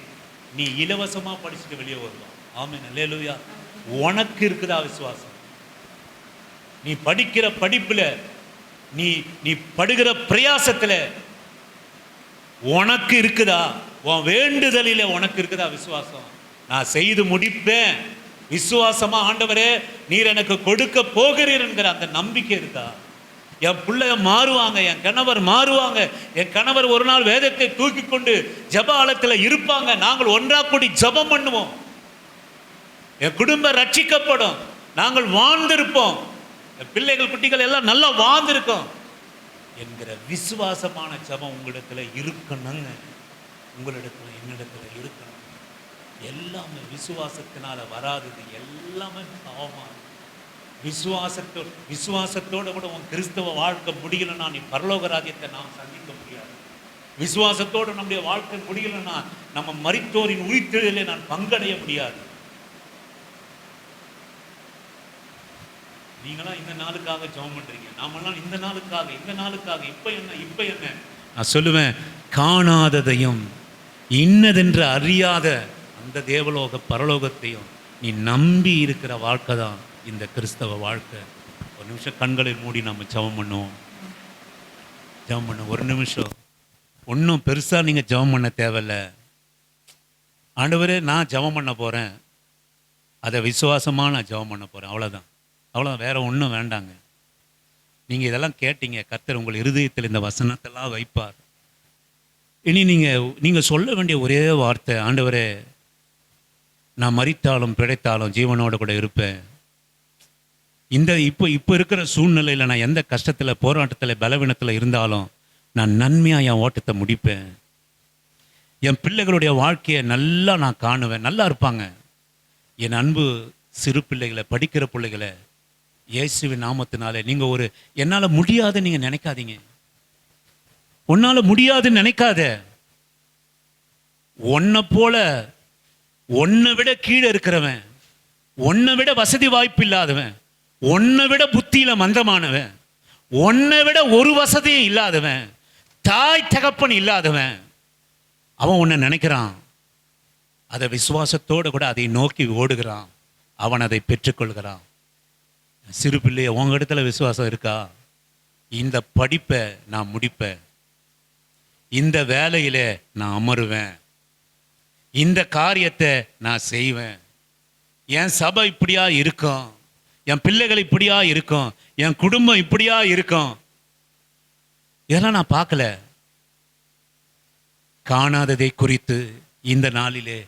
நீ இலவசமா படிச்சுட்டு வெளியே வருவான். ஆமென், அல்லேலூயா. உனக்கு இருக்குதா விசுவாசம்? நீ படிக்கிற படிப்புல, நீ நீ படுகிற பிரயாசத்துல உனக்கு இருக்குதா? உன் வேண்டுதலில உனக்கு இருக்குதா விசுவாசம்? நான் செய்து முடிப்பேன், விசுவாசமா ஆண்டவரே நீர் எனக்கு கொடுக்க போகிறீர் என்கிற அந்த நம்பிக்கை இருக்கா? என் பிள்ளைய மாறுவாங்க, என் கணவர் மாறுவாங்க, என் கணவர் ஒரு நாள் வேதத்தை தூக்கி கொண்டு ஜப ஆலத்தில் இருப்பாங்க, நாங்கள் ஒன்றா கூடி ஜபம் பண்ணுவோம், என் குடும்பம் ரட்சிக்கப்படும், நாங்கள் வாழ்ந்திருப்போம், என் பிள்ளைகள் குட்டிகள் எல்லாம் நல்லா வாழ்ந்திருக்கோம் என்கிற விசுவாசமான ஜபம் உங்களிடத்துல இருக்கணுங்க. உங்களிடத்துல என்னிடத்துல இருக்கணும். எல்லாமே விசுவாசத்தினால வராதது எல்லாமே பாவமா. விசுவாசத்தோட கூட உன் கிறிஸ்தவ வாழ்க்கை முடியலன்னா நீ பரலோக ராஜ்யத்தை நாம் சந்திக்க முடியாது. விசுவாசத்தோடு நம்முடைய வாழ்க்கை முடியலன்னா நம்ம மரித்தோரின் உயிர்த்தெழுதலை நான் பங்கடைய முடியாது. நீங்களாம் இந்த நாளுக்காக ஜெபம் பண்றீங்க, நாமெல்லாம் இந்த நாளுக்காக இப்ப என்ன நான் சொல்லுவேன், காணாததையும் இன்னதென்று அறியாத அந்த தேவலோக பரலோகத்தையும் நீ நம்பி இருக்கிற வாழ்க்கை தான் இந்த கிறிஸ்தவ வாழ்க்கை. ஒரு நிமிஷம் கண்களை மூடி நம்ம ஜெபம் பண்ணுவோம். ஒரு நிமிஷம். ஒன்றும் பெருசாக நீங்கள் ஜெபம் பண்ண தேவையில்ல. ஆண்டவரே நான் ஜெபம் பண்ண போகிறேன், அதை விசுவாசமாக நான் ஜெபம் பண்ண போகிறேன், அவ்வளோதான். வேற ஒன்றும் வேண்டாங்க. நீங்கள் இதெல்லாம் கேட்டீங்க, கர்த்தர் உங்கள் இருதயத்தில் இந்த வசனத்தெல்லாம் வைப்பார். இனி நீங்கள் சொல்ல வேண்டிய ஒரே வார்த்தை, ஆண்டவரே நான் மரித்தாலும் பிழைத்தாலும் ஜீவனோட கூட இருப்பேன். இப்போ இருக்கிற சூழ்நிலையில் நான் எந்த கஷ்டத்தில், போராட்டத்தில், பலவீனத்தில் இருந்தாலும் நான் நன்மையாக என் ஓட்டத்தை முடிப்பேன். என் பிள்ளைகளுடைய வாழ்க்கையை நல்லா நான் காணுவேன், நல்லா இருப்பாங்க. என் அன்பு சிறு பிள்ளைகளை, படிக்கிற பிள்ளைகளை இயேசுவின் நாமத்தினாலே நீங்கள் என்னால் முடியாதுன்னு நீங்கள் நினைக்காதீங்க. உன்னால் முடியாதுன்னு நினைக்காத. உன்னை போல உன்னை விட கீழே இருக்கிறவன், உன்னை விட வசதி வாய்ப்பு இல்லாதவன், உன்னை விட புத்தியில மந்தமானவன், உன்னை விட ஒரு வசதியும் இல்லாதவன், தாய் தகப்பன் இல்லாதவன், அவன் உன்னை நினைக்கிறான். அதை விசுவாசத்தோடு கூட அதை நோக்கி ஓடுகிறான், அவன் அதை பெற்றுக்கொள்கிறான். சிறு பிள்ளைய உங்க இடத்துல விசுவாசம் இருக்கா? இந்த படிப்பை நான் முடிப்பேன், இந்த வேலையில நான் அமருவேன், இந்த காரியத்தை நான் செய்வேன், என் சபை இப்படியா இருக்கும், என் பிள்ளைகள் இப்படியா இருக்கும், என் குடும்பம் இப்படியா இருக்கும், இதெல்லாம் நான் பார்க்கல. காணாததை குறித்து இந்த நாளிலே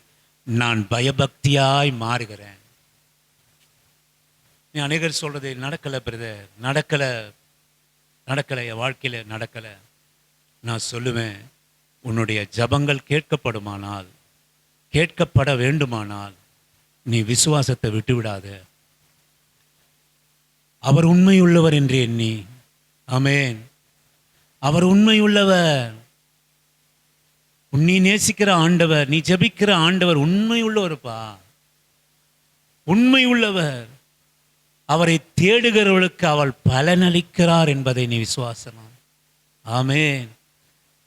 நான் பயபக்தியாய் மாறுகிறேன். நீ அநேகர் சொல்றது நடக்கலை பிரதர், நடக்கலை, என் வாழ்க்கையில நடக்கலை. நான் சொல்லுவேன், உன்னுடைய ஜபங்கள் கேட்கப்படுமானால், கேட்கப்பட வேண்டுமானால் நீ விசுவாசத்தை விட்டு விடாத. அவர் உண்மையுள்ளவர் என்று எண்ணி, ஆமென், அவர் உண்மையுள்ளவர். நீ நேசிக்கிற ஆண்டவர், நீ ஜெபிக்கிற ஆண்டவர் உண்மையுள்ளவர்ப்பா, உண்மையுள்ளவர். அவரை தேடுகிறவர்களுக்கு அவள் பலனளிக்கிறார் என்பதை நீ விசுவாசனம். ஆமென்.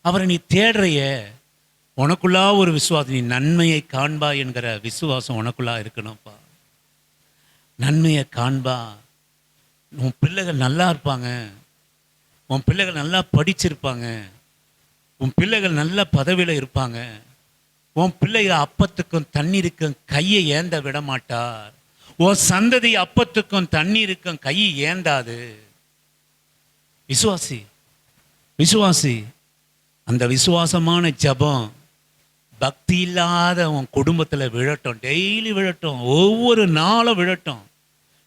அவரை நீ தேடுறைய, உனக்குள்ளா ஒரு விசுவாசம், நீ நன்மையை காண்பா என்கிற விசுவாசம் உனக்குள்ளா இருக்கணும்ப்பா. நன்மையை காண்பா. உன் பிள்ளைகள் நல்லா இருப்பாங்க, உன் பிள்ளைகள் நல்லா படிச்சிருப்பாங்க, உன் பிள்ளைகள் நல்ல பதவியில் இருப்பாங்க, உன் பிள்ளைகள் அப்பத்துக்கும் தண்ணீருக்கும் கையை ஏந்த விட மாட்டார். உன் சந்ததி அப்பத்துக்கும் தண்ணீருக்கும் கையை ஏந்தாது. விசுவாசி. அந்த விசுவாசமான ஜபம் பக்தி இல்லாத உன் குடும்பத்தில் விழட்டும், டெய்லி விழட்டும், ஒவ்வொரு நாளும் விழட்டும்.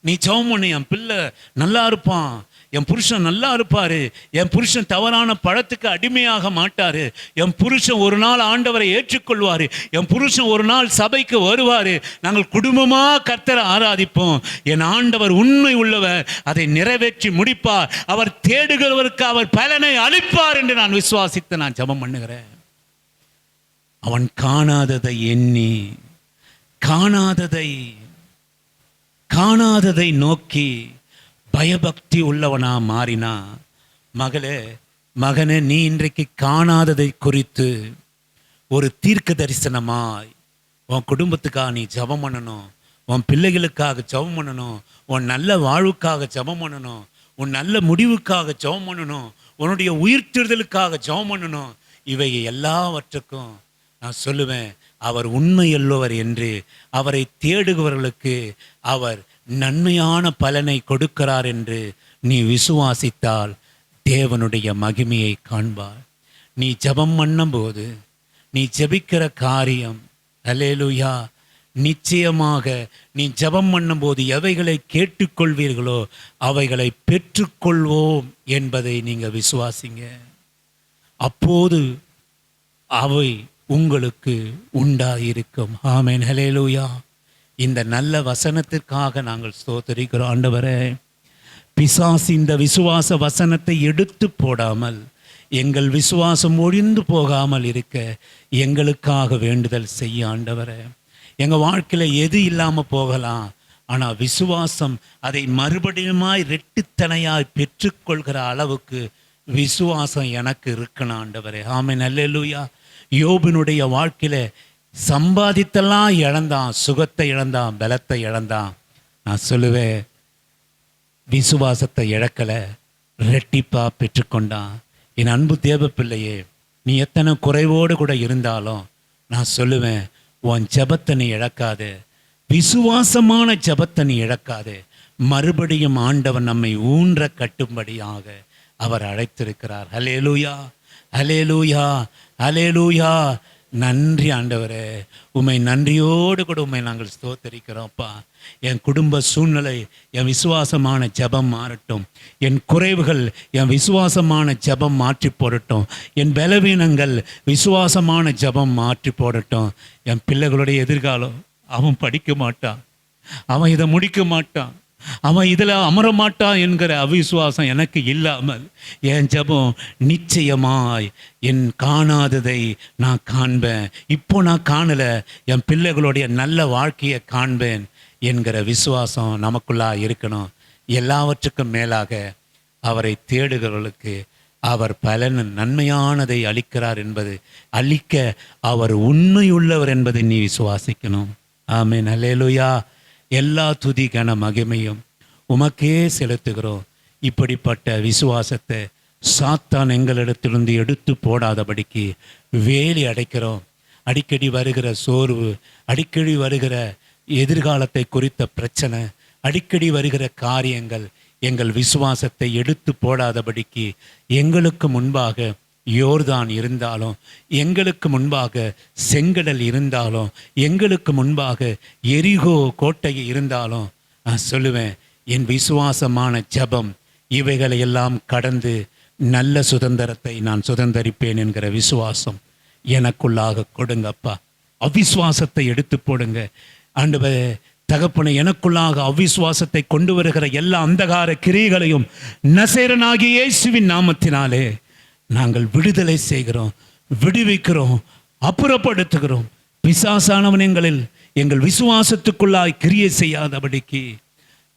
நீ ஜெபம் பண்ணு, என் பிள்ளை நல்லா இருப்பான், என் புருஷன் நல்லா இருப்பாரு, என் புருஷன் தவறான பழத்துக்கு அடிமையாக மாட்டாரு, என் புருஷன் ஒரு நாள் ஆண்டவரை ஏற்றுக்கொள்வாரு, என் புருஷன் ஒரு நாள் சபைக்கு வருவாரு, நாங்கள் குடும்பமாக கர்த்தரை ஆராதிப்போம், என் ஆண்டவர் உண்மை உள்ளவர், அதை நிறைவேற்றி முடிப்பார், அவர் தேடுகிறவருக்கு அவர் பலனை அளிப்பார் என்று நான் விசுவாசித்து நான் ஜெபம் பண்ணுகிறேன். அவன் காணாததை எண்ணி, காணாததை நோக்கி பயபக்தி உள்ளவனா மாறினா, மகளே மகனே, நீ இன்றைக்கு காணாததை குறித்து ஒரு தீர்க்க தரிசனமாய் உன் குடும்பத்துக்காக நீ ஜெபம் பண்ணணும், உன் பிள்ளைகளுக்காக ஜெபம் பண்ணணும், உன் நல்ல வாழ்வுக்காக ஜெபம் பண்ணணும், உன் நல்ல முடிவுக்காக ஜெபம் பண்ணணும், உன்னுடைய உயிர்த்தெழுதலுக்காக ஜெபம் பண்ணணும். இவை எல்லாவற்றுக்கும் நான் சொல்லுவேன், அவர் உண்மையுள்ளவர் என்று, அவரை தேடுகிறவர்களுக்கு அவர் நன்மையான பலனை கொடுக்கிறார் என்று நீ விசுவாசித்தால் தேவனுடைய மகிமையை காண்பார். நீ ஜெபம் பண்ணும்போது, நீ ஜெபிக்கிற காரியம், அல்லேலூயா, நிச்சயமாக நீ ஜெபம் பண்ணும்போது எவைகளை கேட்டுக்கொள்வீர்களோ அவைகளை பெற்றுக்கொள்வோம் என்பதை நீங்கள் விசுவாசிங்க. அப்போது அவை உங்களுக்கு உண்டாயிருக்கும். ஆமென், ஹல்லேலூயா. இந்த நல்ல வசனத்திற்காக நாங்கள் ஸ்தோத்திரிக்கிறோம். ஆண்டவரே, பிசாசு இந்த விசுவாச வசனத்தை எடுத்து போடாமல், எங்கள் விசுவாசம் ஒழிந்து போகாமல் இருக்க எங்களுக்காக வேண்டுதல் செய்ய ஆண்டவரே. எங்கள் வாழ்க்கையில் எது இல்லாமல் போகலாம், ஆனால் விசுவாசம் அதை மறுபடியுமாய் ரெட்டித்தனையாய் பெற்றுக்கொள்கிற அளவுக்கு விசுவாசம் எனக்கு இருக்கணும் ஆண்டவரே. ஆமென், அல்லேலூயா. யோபினுடைய வாழ்க்கையில் சம்பாதித்தெல்லாம் இழந்தான், சுகத்தை இழந்தான், பலத்தை இழந்தான். நான் சொல்லுவேன், விசுவாசத்தை இழக்கலை, ரெட்டிப்பா பெற்றுக்கொண்டான். என் அன்பு தேவ பிள்ளையே, நீ எத்தனை குறைவோடு கூட இருந்தாலும் நான் சொல்லுவேன், உன் ஜெபத்தை நீ இழக்காதே, விசுவாசமான ஜெபத்தை நீ இழக்காதே. மறுபடியும் ஆண்டவன் நம்மை ஊன்ற கட்டும்படியாக அவர் அழைத்திருக்கிறார். ஹல்லேலூயா, ஹல்லேலூயா, ஹல்லேலூயா. நன்றி ஆண்டவரே, உம்மை நன்றியோடு கூட உம்மை நாங்கள் ஸ்தோத்தரிக்கிறோம்ப்பா. என் குடும்ப சூழ்நிலை என் விசுவாசமான ஜெபம் மாறட்டும், என் குறைவுகள் என் விசுவாசமான ஜெபம் மாற்றி போடட்டும், என் பலவீனங்கள் விசுவாசமான ஜெபம் மாற்றி போடட்டும். என் பிள்ளைகளுடைய எதிர்காலம், அவன் படிக்க மாட்டான், அவன் இதை முடிக்க மாட்டான், அவன் இதில் அமரமாட்டான் என்கிற அவிசுவாசம் எனக்கு இல்லாமல் என் ஜெபம் நிச்சயமாய் என் காணாததை நான் காண்பேன். இப்போ நான் காணலை, என் பிள்ளைகளுடைய நல்ல வாழ்க்கையை காண்பேன் என்கிற விசுவாசம் நமக்குள்ளா இருக்கணும். எல்லாவற்றுக்கும் மேலாக அவரை தேடுகிறவர்களுக்கு அவர் பலன் நன்மையானதை அளிக்கிறார் என்பது, அளிக்க அவர் உண்மையுள்ளவர் என்பதை நீ விசுவாசிக்கணும். ஆமென், அல்லேலூயா. எல்லா துதி கன மகிமையும் உமக்கே செலுத்துகிறோம். இப்படிப்பட்ட விசுவாசத்தை சாத்தான் எங்களிடத்திலிருந்து எடுத்து போடாதபடிக்கு வேலி அடைக்கிறோம். அடிக்கடி வருகிற சோர்வு, அடிக்கடி வருகிற எதிர்காலத்தை குறித்த பிரச்சனை, அடிக்கடி வருகிற காரியங்கள் எங்கள் விசுவாசத்தை எடுத்து போடாதபடிக்கு எங்களுக்கு முன்பாக யோர்தான் இருந்தாலும், எங்களுக்கு முன்பாக செங்கடல் இருந்தாலும், எங்களுக்கு முன்பாக எரிகோ கோட்டை இருந்தாலும், நான் சொல்லுவேன், என் விசுவாசமான ஜெபம் இவைகளை எல்லாம் கடந்து நல்ல சுதந்திரத்தை நான் சுதந்திரிப்பேன் என்கிற விசுவாசம் எனக்குள்ளாக கொடுங்கப்பா. அவிசுவாசத்தை எடுத்து போடுங்க ஆண்டவரே. தகப்பனை, எனக்குள்ளாக அவிசுவாசத்தை கொண்டு வருகிற எல்லா அந்தகார கிரியைகளையும் நசரேயனாகிய இயேசுவின் நாமத்தினாலே நாங்கள் விடுதலை செய்கிறோம், விடுவிக்கிறோம், அப்புறப்படுத்துகிறோம். பிசாசானவன் எங்கள் விசுவாசத்துக்குள்ளாய் கிரியை செய்யாதபடிக்கு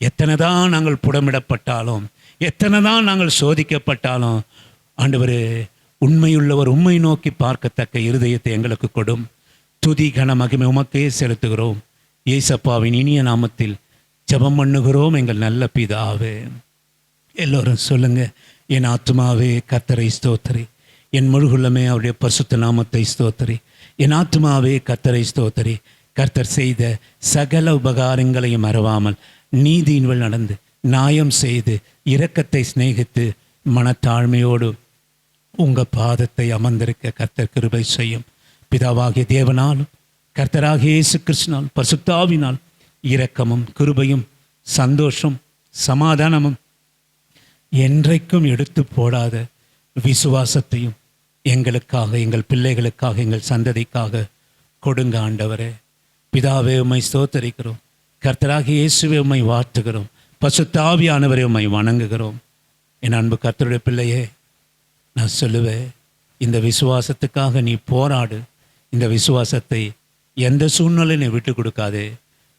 எத்தனை தான் நாங்கள் புடமிடப்பட்டாலும், எத்தனை தான் நாங்கள் சோதிக்கப்பட்டாலும், ஆண்டவரே, உண்மையுள்ளவர் உம்மை நோக்கி பார்க்கத்தக்க இருதயத்தை எங்களுக்கு கொடும். துதி கன மகிமை உமக்கே செலுத்துகிறோம். ஏசப்பாவின் இனிய நாமத்தில் ஜெபம் பண்ணுகிறோம் எங்கள் நல்ல பிதாவே. எல்லோரும் சொல்லுங்க, என் ஆத்துமாவே கர்த்தரை ஸ்தோத்திரி, என் முழுகுள்ளமே அவருடைய பரிசுத்த நாமத்தை ஸ்தோத்திரி. என் ஆத்துமாவே கர்த்தரை ஸ்தோத்திரி. கர்த்தர் செய்த சகல உபகாரங்களையும் மறவாமல் நீதியின் வழி நடந்து, நியாயம் செய்து, இரக்கத்தை சிநேகித்து, மனத்தாழ்மையோடு உங்கள் பாதத்தை அமர்ந்திருக்க கர்த்தர் கிருபை செய்யும். பிதாவாகிய தேவனாலும் கர்த்தராகிய இயேசு கிறிஸ்துவினால் பரிசுத்த ஆவியினால் இரக்கமும் கிருபையும் சந்தோஷம் சமாதானமும் என்றைக்கும் எடுத்து போடாத விசுவாசத்தையும் எங்களுக்காக, எங்கள் பிள்ளைகளுக்காக, எங்கள் சந்ததிக்காக கொடுங்க ஆண்டவரே. பிதாவே, உம்மை ஸ்தோத்தரிக்கிறோம். கர்த்தராகிய இயேசுவே, உம்மை வாழ்த்துகிறோம். பரிசுத்த ஆவியானவரை உம்மை வணங்குகிறோம். என் அன்பு கர்த்தருடைய பிள்ளையே, நான் சொல்லுவேன், இந்த விசுவாசத்துக்காக நீ போராடு. இந்த விசுவாசத்தை எந்த சூழ்நிலையும் விட்டு கொடுக்காதே.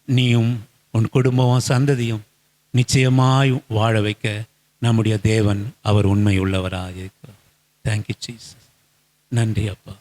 நீயும் உன் குடும்பமும் சந்ததியும் நிச்சயமாய் வாழ வைக்க நம்முடைய தேவன் அவர் உண்மை உள்ளவராக இருக்கிறார். Thank you Jesus. நன்றி அப்பா.